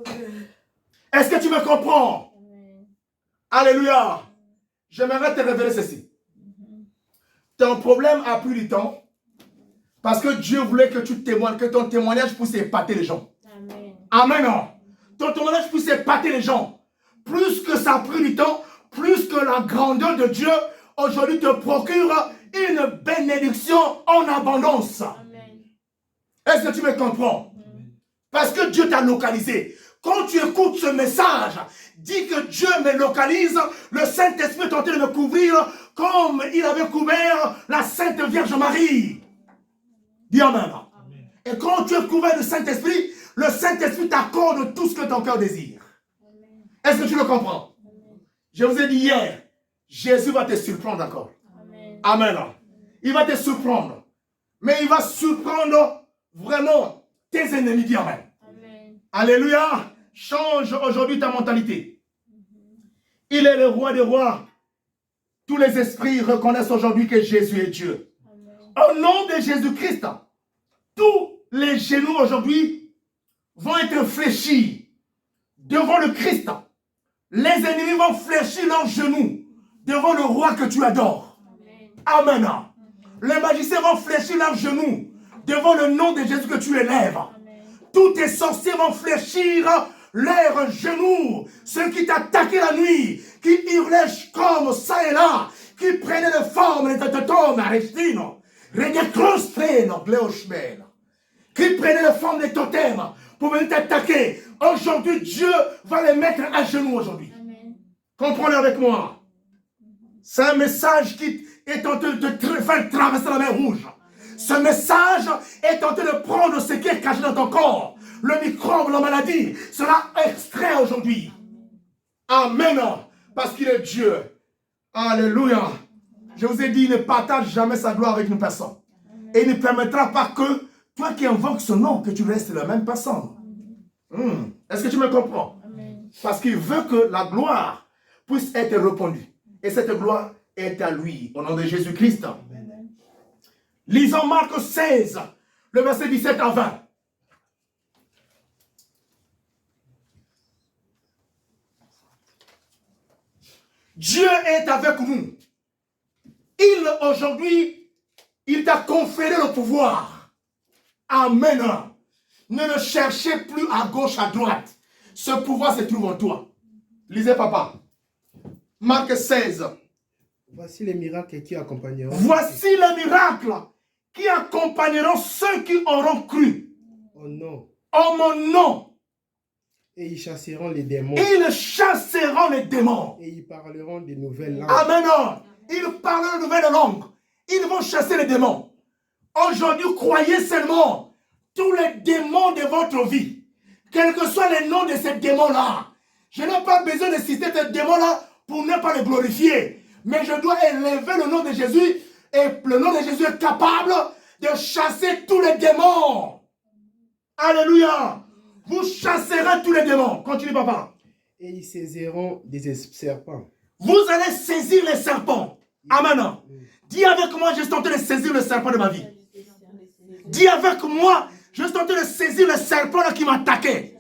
Amen. Est-ce que tu me comprends? Amen. Alléluia. J'aimerais te révéler ceci. Ton problème a pris du temps parce que Dieu voulait que tu témoignes, que ton témoignage puisse épater les gens. Amen. Amen. Ton témoignage puisse épater les gens. Plus que ça a pris du temps, plus que la grandeur de Dieu aujourd'hui te procure une bénédiction en abondance. Amen. Est-ce que tu me comprends? Parce que Dieu t'a localisé. Quand tu écoutes ce message, dis que Dieu me localise, le Saint-Esprit est en train de me couvrir comme il avait couvert la Sainte Vierge Marie. Dis Amen. Et quand tu es couvert du Saint-Esprit, le Saint-Esprit t'accorde tout ce que ton cœur désire. Est-ce que tu le comprends? Je vous ai dit hier, Jésus va te surprendre encore. Amen. Il va te surprendre. Mais il va surprendre vraiment tes ennemis. Dis Amen. Alléluia. Change aujourd'hui ta mentalité. Il est le roi des rois. Tous les esprits reconnaissent aujourd'hui que Jésus est Dieu. Au nom de Jésus-Christ, tous les genoux aujourd'hui vont être fléchis devant le Christ. Les ennemis vont fléchir leurs genoux devant le roi que tu adores. Amen. Les magiciens vont fléchir leurs genoux devant le nom de Jésus que tu élèves. Tous tes sorciers vont fléchir leurs genoux. Ceux qui t'attaquaient la nuit, qui hurlaient comme ça et là, qui prenaient la forme de totem, Aristino, qui prenaient la forme des totems pour venir t'attaquer. Aujourd'hui, Dieu va les mettre à genoux aujourd'hui. Comprenez avec moi. C'est un message qui est en train de te faire traverser la mer Rouge. Ce message est en train de prendre ce qui est caché dans ton corps. Le microbe, la maladie sera extrait aujourd'hui. Amen. Parce qu'il est Dieu. Alléluia. Je vous ai dit, il ne partage jamais sa gloire avec une personne. Et il ne permettra pas que toi qui invoques ce nom, que tu restes la même personne. Est-ce que tu me comprends? Parce qu'il veut que la gloire puisse être répandue. Et cette gloire est à lui, au nom de Jésus-Christ. Lisons Marc 16, le verset 17 à 20. Dieu est avec nous. Aujourd'hui, il t'a conféré le pouvoir. Amen. Ne le cherchez plus à gauche, à droite. Ce pouvoir se trouve en toi. Lisez, papa. Marc 16. Voici les miracles qui accompagneront. Voici les miracles qui accompagneront ceux qui auront cru. Oh non. En mon nom. Et ils chasseront les démons. Ils chasseront les démons. Et ils parleront des nouvelles langues. Amen. Ils parleront de nouvelles langues. Ils vont chasser les démons. Aujourd'hui, croyez seulement tous les démons de votre vie. Quels que soient les noms de ces démons-là. Je n'ai pas besoin de citer ces démons-là pour ne pas les glorifier. Mais je dois élever le nom de Jésus. Et le nom de Jésus est capable de chasser tous les démons. Alléluia. Vous chasserez tous les démons. Continue, papa. Et ils saisiront des serpents. Vous allez saisir les serpents. Amen. Dis avec moi, je suis en train de saisir le serpent de ma vie. Dis avec moi, je suis en train de saisir le serpent là qui m'attaquait.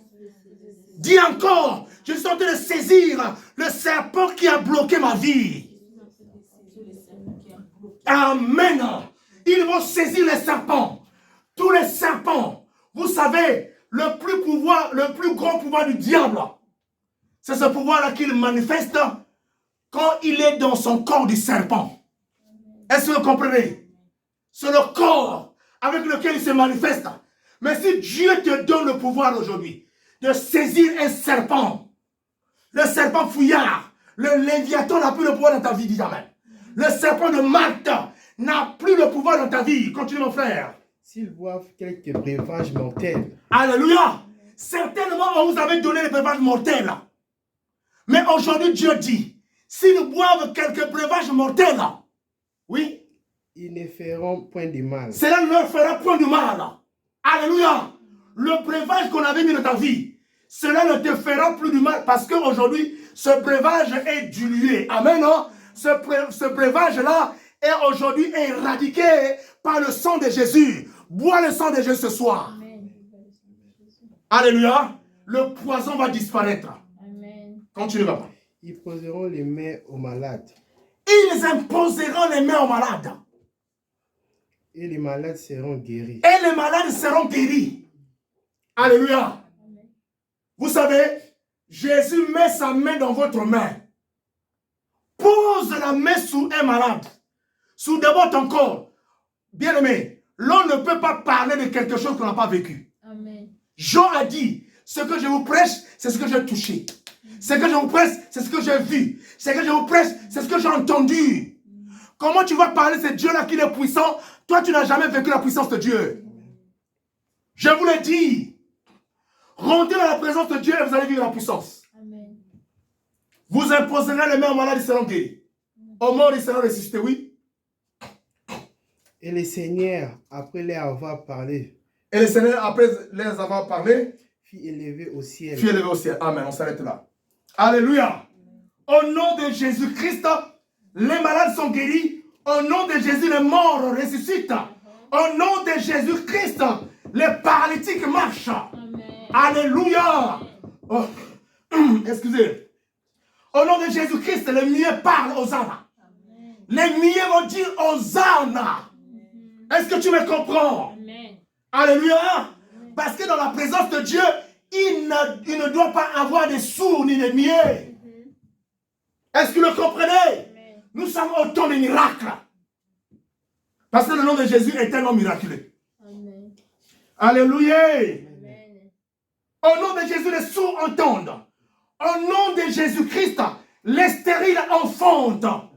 Dis encore, je suis en train de saisir le serpent qui a bloqué ma vie. Amen. Ils vont saisir les serpents. Tous les serpents. Vous savez, le plus grand pouvoir du diable, c'est ce pouvoir-là qu'il manifeste quand il est dans son corps du serpent. Est-ce que vous comprenez? C'est le corps avec lequel il se manifeste. Mais si Dieu te donne le pouvoir aujourd'hui de saisir un serpent, le serpent fouillard, le léviathan n'a plus le pouvoir dans ta vie, dis Amen. Le serpent de Malte n'a plus le pouvoir dans ta vie. Continue, mon frère. S'ils boivent quelques breuvages mortels. Alléluia. Certainement, on vous avait donné les breuvages mortels. Mais aujourd'hui, Dieu dit, s'ils boivent quelques breuvages mortels, oui, ils ne feront point de mal. Cela ne leur fera point de mal. Alléluia. Le breuvage qu'on avait mis dans ta vie, cela ne te fera plus du mal parce qu'aujourd'hui, ce breuvage est dilué. Amen. Ce breuvage-là est aujourd'hui éradiqué par le sang de Jésus. Bois le sang de Jésus ce soir. Amen. Alléluia. Le poison va disparaître. Amen. Continue, papa. Ils poseront les mains aux malades. Ils imposeront les mains aux malades. Et les malades seront guéris. Et les malades seront guéris. Alléluia. Vous savez, Jésus met sa main dans votre main. Pose la main sur un malade. sous d'abord ton corps. Bien-aimé, l'on ne peut pas parler de quelque chose qu'on n'a pas vécu. Amen. Jean a dit, ce que je vous prêche, c'est ce que j'ai touché. Ce que je vous prêche, c'est ce que j'ai vu. Ce que je vous prêche, c'est ce que j'ai entendu. Comment tu vas parler de ce Dieu-là qui est puissant? Toi, tu n'as jamais vécu la puissance de Dieu. Je vous l'ai dit. Rentrez dans la présence de Dieu et vous allez vivre la puissance. Amen. Vous imposerez les mains aux malades, ils seront guéris. Aux morts, ils seront ressuscités, oui. Et le Seigneur, après leur avoir parlé, Et le Seigneur, après les avoir parlé, fit élever au ciel. fut élevé au ciel. Amen. On s'arrête là. Alléluia. Au nom de Jésus-Christ, les malades sont guéris. Au nom de Jésus, les morts ressuscitent. Au nom de Jésus-Christ, les paralytiques marchent. Amen. Alléluia. Oh. Excusez. Au nom de Jésus-Christ, les muets parlent aux âmes. Les muets vont dire aux âmes. Est-ce que tu me comprends? Amen. Alléluia. Parce que dans la présence de Dieu, il ne doit pas avoir des sourds ni des muets. Est-ce que vous le comprenez? Amen. Nous sommes autant de miracles. Parce que le nom de Jésus est un nom miraculeux. Amen. Alléluia. Amen. Au nom de Jésus, les sourds entendent. Au nom de Jésus-Christ, les stériles enfantent.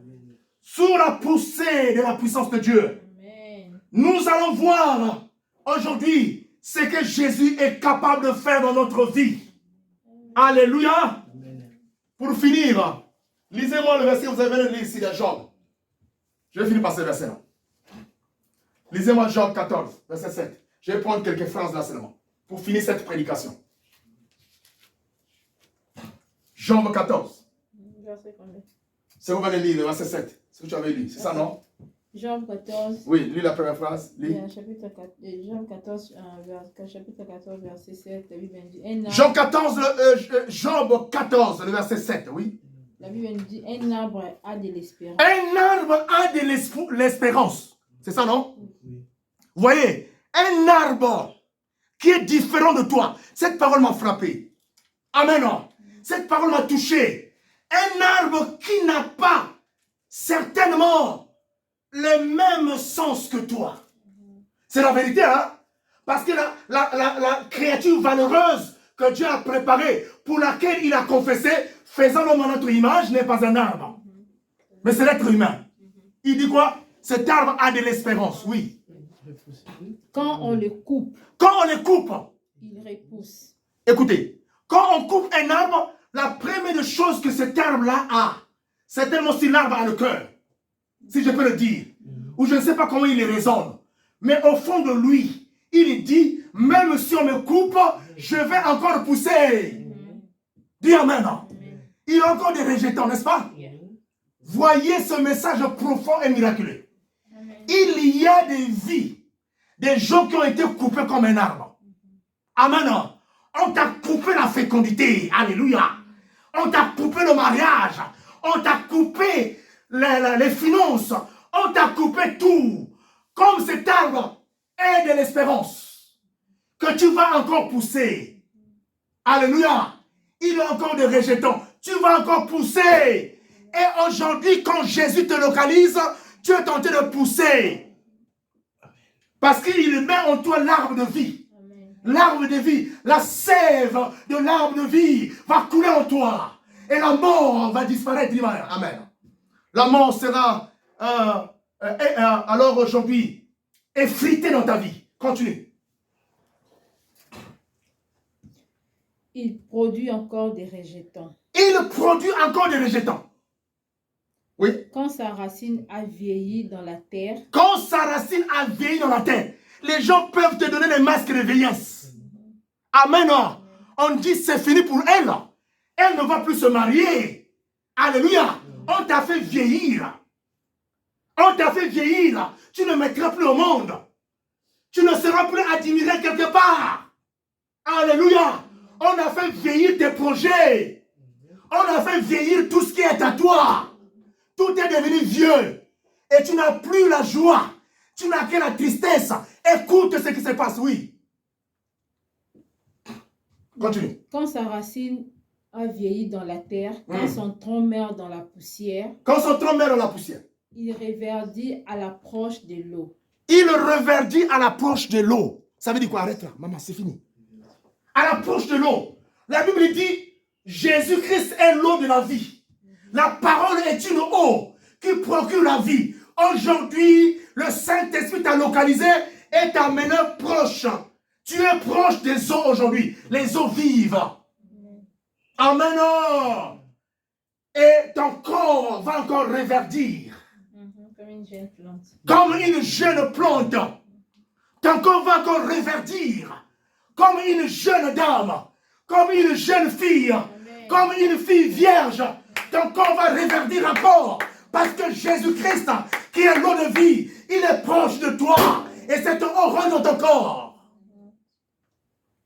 Sous la poussée de la puissance de Dieu. Amen. Nous allons voir aujourd'hui ce que Jésus est capable de faire dans notre vie. Alléluia. Pour finir, lisez-moi le verset, vous avez le lire ici de Job. Je vais finir par ce verset-là. Lisez-moi Job 14, verset 7. Je vais prendre quelques phrases là seulement, pour finir cette prédication. Job 14. Verset combien? C'est vous allez lire le verset 7. Ce que tu avais lu, c'est ça, non? Job 14. Oui, lis la première phrase. Lis. Chapitre 4, Job 14, chapitre 14, verset 7. La Bible dit un arbre. Job 14, le verset 7, oui. La Bible dit un arbre a de l'espérance. Un arbre a de l'espérance. C'est ça, non? Oui. Vous voyez, un arbre qui est différent de toi. Cette parole m'a frappé. Amen. Cette parole m'a touché. Un arbre qui n'a pas certainement le même sens que toi. C'est la vérité, hein? Parce que la créature valeureuse que Dieu a préparée, pour laquelle il a confessé, faisant l'homme à notre image, n'est pas un arbre. Mais c'est l'être humain. Il dit quoi? Cet arbre a de l'espérance, oui. Quand on le coupe, Quand on le coupe, il repousse. écoutez, quand on coupe un arbre, la première chose que cet arbre-là a, c'est tellement si l'arbre a le cœur, si je peux le dire, ou je ne sais pas comment il raisonne, mais au fond de lui, il dit, même si on me coupe, je vais encore pousser. Dis amen. Il y a encore des rejetants, n'est-ce pas? Voyez ce message profond et miraculeux. Il y a des vies, des gens qui ont été coupés comme un arbre. Amen. On t'a coupé la fécondité. Alléluia. On t'a coupé le mariage. On t'a coupé les finances. On t'a coupé tout. Comme cet arbre est de l'espérance. Que tu vas encore pousser. Alléluia. Il y a encore des rejetants. Tu vas encore pousser. Et aujourd'hui, quand Jésus te localise, tu es tenté de pousser. Parce qu'il met en toi l'arbre de vie. L'arbre de vie, la sève de l'arbre de vie va couler en toi. Et la mort va disparaître. Amen. La mort sera alors aujourd'hui effritée dans ta vie. Continue. Il produit encore des rejetants. Il produit encore des rejetants. Oui. Quand sa racine a vieilli dans la terre. Quand sa racine a vieilli dans la terre, les gens peuvent te donner des masques de vieillesse. Amen. On dit c'est fini pour elle. Elle ne va plus se marier. Alléluia. On t'a fait vieillir. On t'a fait vieillir. Tu ne mettras plus au monde. Tu ne seras plus admiré quelque part. Alléluia. On a fait vieillir tes projets. On a fait vieillir tout ce qui est à toi. Tout est devenu vieux. Et tu n'as plus la joie. Tu n'as que la tristesse. Écoute ce qui se passe, oui. Continue. Quand sa racine a vieilli dans la terre, quand son tronc meurt dans la poussière. Quand son tronc meurt dans la poussière. Il reverdit à l'approche de l'eau. Il reverdit à l'approche de l'eau. Ça veut dire quoi? Arrête là, maman, c'est fini. À l'approche de l'eau. La Bible dit, Jésus-Christ est l'eau de la vie. La parole est une eau qui procure la vie. Aujourd'hui, le Saint-Esprit t'a localisé et t'a amené proche. Tu es proche des eaux aujourd'hui, les eaux vives. Amen. Et ton corps va encore reverdir. Comme une jeune plante. Comme une jeune plante. Ton corps va encore reverdir. Comme une jeune dame. Comme une jeune fille. Amen. Comme une fille vierge. Ton corps va reverdir encore. Parce que Jésus-Christ, qui est l'eau de vie, il est proche de toi. Et cette eau rentre dans ton corps.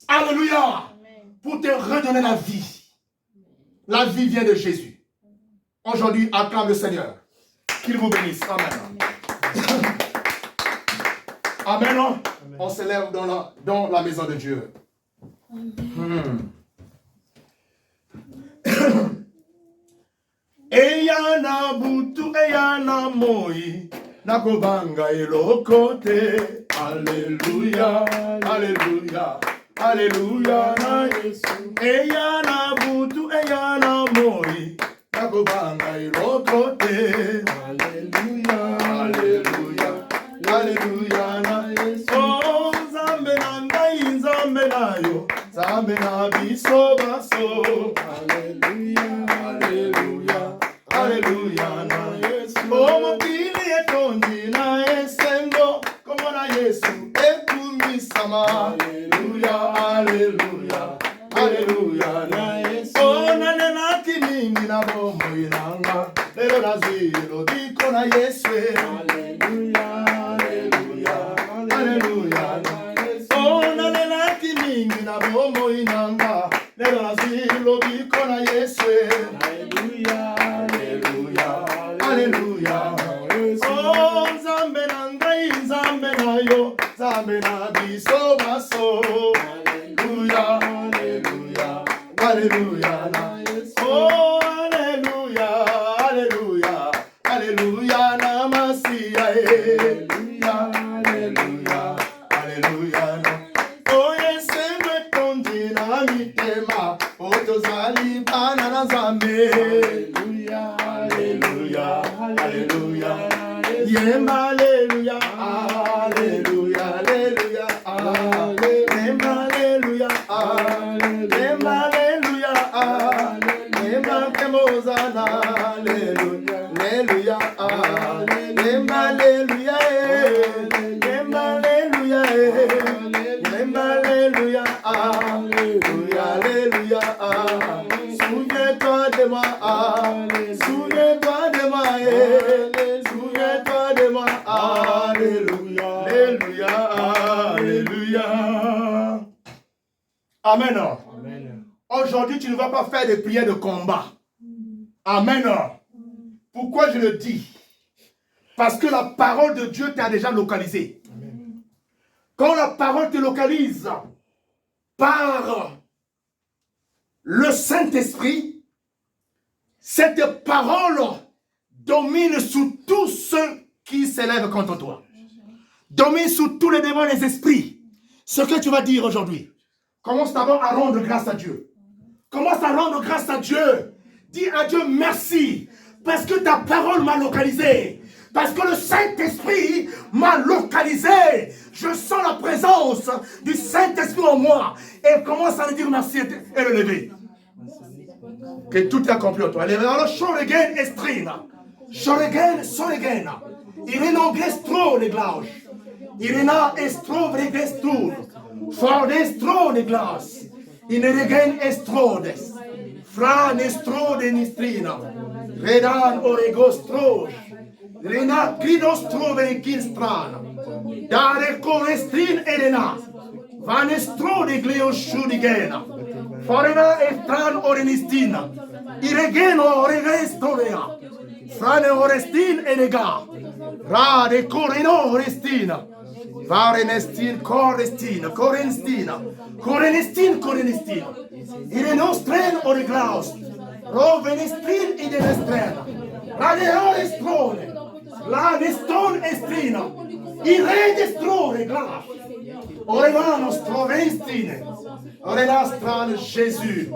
Alléluia. Amen. Pour te redonner la vie. La vie vient de Jésus. Aujourd'hui, acclame le Seigneur. Qu'il vous bénisse. Amen. Amen. Amen. On s'élève dans la maison de Dieu. Eyana butu, eyana moi. Nakobanga elokote. Alléluia. Alléluia. Alléluia. Eyana butu, eyana moi. Nakobanga elokote. Alléluia. Alléluia. Alléluia. Oh, Zambe na ngai, Zambe na yo. Zambe na biso baso. Alléluia. Alléluia. Alléluia. Na Yesu. Oh, mokili etondi na esengo. Komo na Yesu ekumisama. Alléluia. Alléluia. Alléluia. Na Yesu. Oh, nanenaki mingi na bombo inanga. Lelo nazilo diko na Yesu. Alléluia. Alléluia. Alléluia. Oh, nanenaki mingi na bombo inanga. Lelo nazilo diko na Yesu. Alléluia. Alléluia. Alléluia. Oh, Zambe na ngai, Zambe na yo. Zambe na biso baso. Alléluia. Alléluia. Alléluia. Oh, Alléluia. Alléluia. Alléluia. Namasia. Alléluia. Alléluia. Alléluia. Oh, yesembe tondi na mitema. Otozali bana na Zambe. Alléluia. Alléluia. Alléluia. Yemba alléluia. Alléluia. Alléluia. Yemba alléluia. Yemba alléluia. Yemba kemozana. Alléluia. Alléluia. Yemba alléluia. Yemba alléluia. Yemba alléluia. Alléluia. Alléluia. Souviens-toi de moi. Souviens-toi de moi. Souviens-toi de moi. Alléluia. Alléluia. Alléluia. Amen. Amen. Aujourd'hui, tu ne vas pas faire des prières de combat. Amen. Pourquoi je le dis? Parce que la parole de Dieu t'a déjà localisé. Amen. Quand la parole te localise par le Saint-Esprit, cette parole domine sur tous ceux qui s'élèvent contre toi. Domine sur tous les démons et les esprits. Ce que tu vas dire aujourd'hui. Commence d'abord à rendre grâce à Dieu. Commence à rendre grâce à Dieu. Dis à Dieu merci. Parce que ta parole m'a localisé. Parce que le Saint-Esprit m'a localisé. Je sens la présence du Saint-Esprit en moi. Et commence à lui dire merci et le lever. Que tout est accompli en toi. Alors, Shoregen Estrina. Shoregen, Shoregen. Irena Gestro, les glages. Irena Estro, les gestur. Fordestro, les glaces. Ineregen Estrodes. Fran Estrode Nistrina. Redan Oregostro. Rena Gridostro, Venkinstrana. Dare Corestrin Elena. Van Estrode Gleoshudigena. Forena Estran Orenistina. Iregeno Oregestrovea. Frane Orestin Enega. Rade Coreno Orestina. Varenestin Corestina. Corenestina. Corenestin Corenestina. Irenostren Oreglaus. Rovenestrin Idenestren. Rade Orestrone. La deston estrino. Il re destro regla. Oregan strovestine. Orenastran Jésus.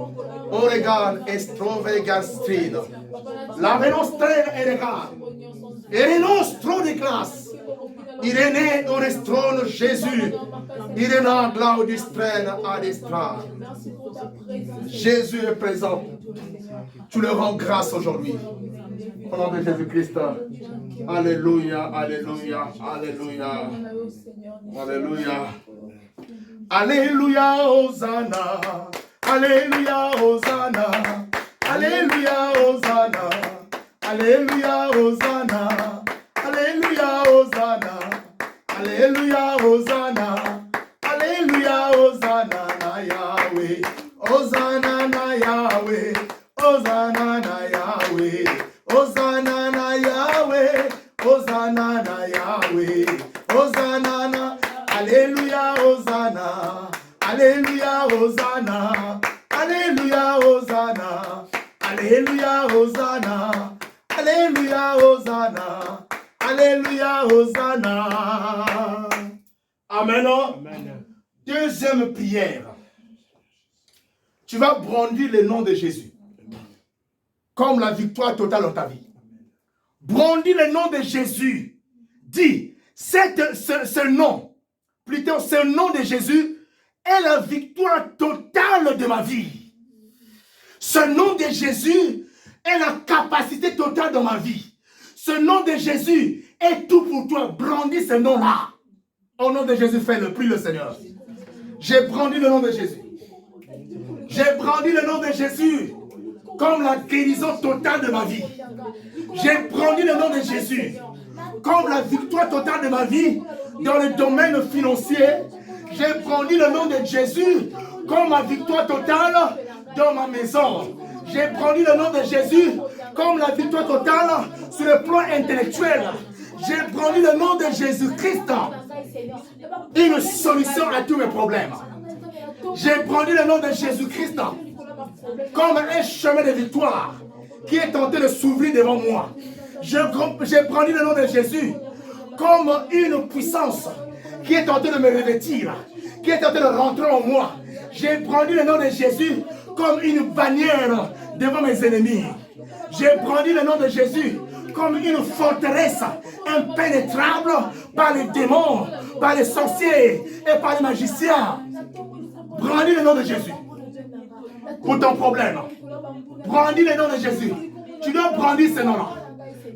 Oregan estrovegastrino. La venostre eregan. Erenostro de classe. Irénée Orestron Jésus. Iréna Glaudistrène Adestra. Jésus est présent. Tu le rends grâce aujourd'hui. Au nom de Jésus-Christ. Alléluia, alléluia, alléluia. Alléluia. Alléluia, Hosanna. Alléluia, Hosanna. Alléluia, Hosanna. Alléluia, Hosanna. Alléluia, Hosanna. Alléluia, Hosanna. Alléluia, Hosanna na Yahweh. Hosanna na Yahweh. Hosanna na Yahweh. Hosanna na Yahweh. Hosanna na Yahweh. Hosanna na. Alléluia, Hosanna. Alléluia, Hosanna. Alléluia, Hosanna. Alléluia, Hosanna. Alléluia, Hosanna. Alléluia, Hosanna. Amen. Amen. Deuxième prière. Tu vas brandir le nom de Jésus comme la victoire totale dans ta vie. Brandis le nom de Jésus. Dis, ce nom, plutôt ce nom de Jésus est la victoire totale de ma vie. Ce nom de Jésus est la capacité totale dans ma vie. Ce nom de Jésus est tout pour toi. Brandis ce nom-là. Au nom de Jésus, fais-le. Prie le Seigneur. J'ai brandi le nom de Jésus. J'ai brandi le nom de Jésus comme la guérison totale de ma vie. J'ai brandi le nom de Jésus comme la victoire totale de ma vie dans le domaine financier. J'ai brandi le nom de Jésus comme ma victoire totale dans ma maison. J'ai brandi le nom de Jésus comme la victoire totale sur le plan intellectuel. J'ai brandi le nom de Jésus-Christ, une solution à tous mes problèmes. J'ai brandi le nom de Jésus-Christ comme un chemin de victoire qui est tenté de s'ouvrir devant moi. J'ai brandi le nom de Jésus comme une puissance qui est tentée de me revêtir, qui est tentée de rentrer en moi. J'ai brandi le nom de Jésus comme une bannière devant mes ennemis. J'ai brandi le nom de Jésus comme une forteresse impénétrable par les démons, par les sorciers et par les magiciens. Brandis le nom de Jésus pour ton problème. Brandis le nom de Jésus. Tu dois brandir ce nom-là.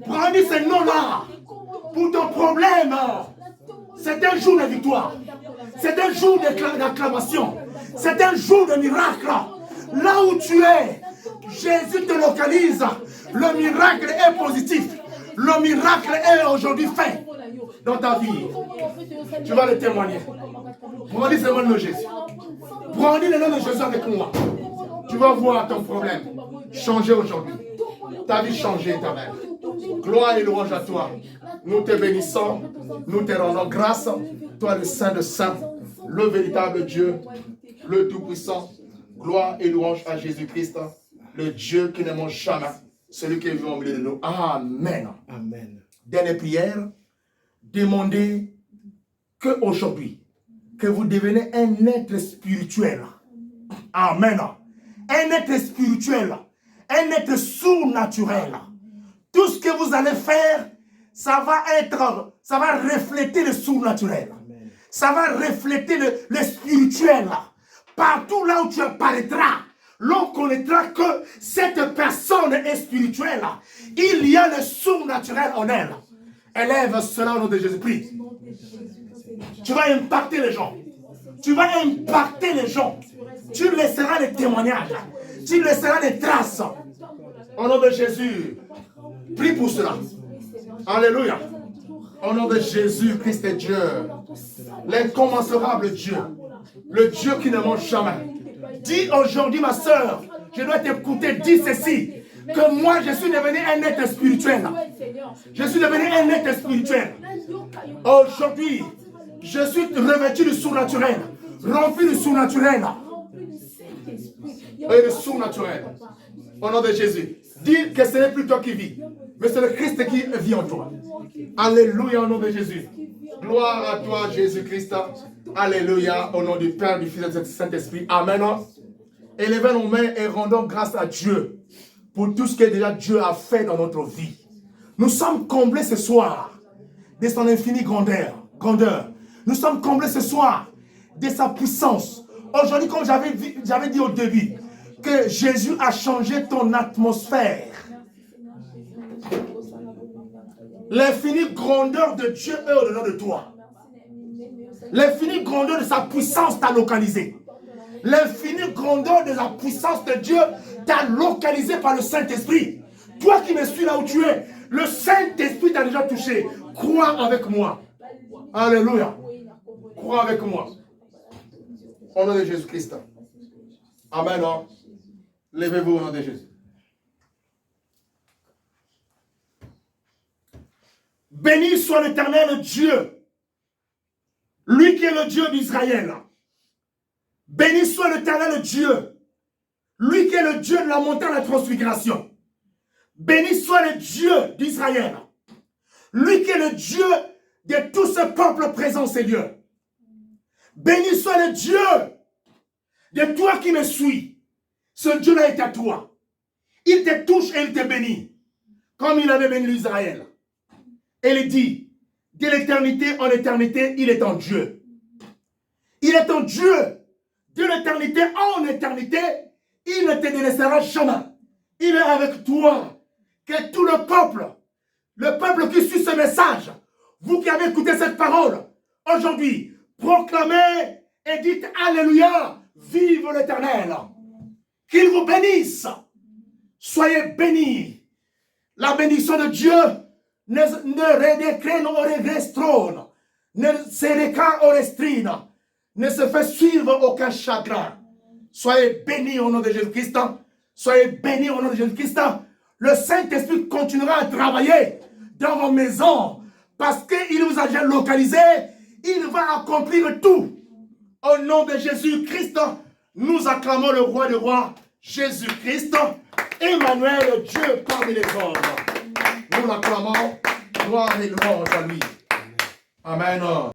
Brandis ce nom-là pour ton problème. C'est un jour de victoire. C'est un jour d'acclamation. C'est un jour de miracle. Là où tu es, Jésus te localise. Le miracle est positif. Le miracle est aujourd'hui fait dans ta vie. Tu vas le témoigner. Brandis le nom de Jésus. Brandis le nom de Jésus avec moi. Tu vas voir ton problème changer aujourd'hui. Ta vie changer, ta mère. Gloire et louange à toi. Nous te bénissons. Nous te rendons grâce. Toi le Saint de Saints, le véritable Dieu, le Tout-Puissant. Gloire et louange à Jésus-Christ, le Dieu qui ne mange jamais, celui qui est venu au milieu de nous. Amen. Amen. Dernière prière, demandez qu'aujourd'hui, que vous devenez un être spirituel. Amen. Un être spirituel, un être surnaturel. Tout ce que vous allez faire, ça va refléter le surnaturel. Amen. Ça va refléter le spirituel. Partout là où tu apparaîtras, l'on connaîtra que cette personne est spirituelle. Il y a le surnaturel en elle. Élève cela au nom de Jésus-Christ. Tu vas impacter les gens. Tu vas impacter les gens. Tu laisseras les témoignages. Tu laisseras les traces. Au nom de Jésus. Prie pour cela. Alléluia. Au nom de Jésus, Christ est Dieu. L'incommensurable Dieu. Le Dieu qui ne mange jamais. Dis aujourd'hui, ma soeur, je dois t'écouter, dis ceci, que moi je suis devenu un être spirituel. Je suis devenu un être spirituel. Aujourd'hui, je suis revêtu du surnaturel, rempli du surnaturel. Et le surnaturel. Au nom de Jésus. Dis que ce n'est plus toi qui vis, Mais c'est le Christ qui vit en toi. Alléluia au nom de Jésus. Gloire à toi, Jésus-Christ. Alléluia au nom du Père, du Fils et du Saint-Esprit. Amen. Élevons nos mains et rendons grâce à Dieu pour tout ce que déjà Dieu a fait dans notre vie. Nous sommes comblés ce soir de son infinie grandeur. Nous sommes comblés ce soir de sa puissance. Aujourd'hui, comme j'avais dit au début, que Jésus a changé ton atmosphère. L'infinie grandeur de Dieu est au-dedans de toi. L'infinie grandeur de sa puissance t'a localisé. L'infinie grandeur de la puissance de Dieu t'a localisé par le Saint-Esprit. Toi qui me suis là où tu es, le Saint-Esprit t'a déjà touché. Crois avec moi. Alléluia. Crois avec moi. Au nom de Jésus-Christ. Amen. Levez-vous au nom de Jésus. Béni soit l'Éternel Dieu, lui qui est le Dieu d'Israël. Béni soit l'Éternel Dieu, lui qui est le Dieu de la montagne de la transfiguration. Béni soit le Dieu d'Israël, lui qui est le Dieu de tout ce peuple présent, ces lieux. Béni soit le Dieu de toi qui me suis. Ce Dieu-là est à toi. Il te touche et il te bénit, comme il avait béni l'Israël. Et il dit, de l'éternité en éternité, il est en Dieu. Il est en Dieu. De l'éternité en éternité, il ne te délaissera jamais. Il est avec toi. Que tout le peuple qui suit ce message, vous qui avez écouté cette parole, aujourd'hui, proclamez et dites Alléluia, vive l'Éternel. Qu'il vous bénisse. Soyez bénis. La bénédiction de Dieu ne redécrène au regrestron, ne se reca au restrine, ne se fait suivre aucun chagrin. Soyez bénis au nom de Jésus-Christ. Soyez bénis au nom de Jésus-Christ. Le Saint-Esprit continuera à travailler dans vos maisons parce qu'il vous a déjà localisé. Il va accomplir tout. Au nom de Jésus-Christ, nous acclamons le roi des rois, Jésus-Christ, Emmanuel, Dieu parmi les hommes. Nous l'acclamons, gloire et louange à lui. Amen.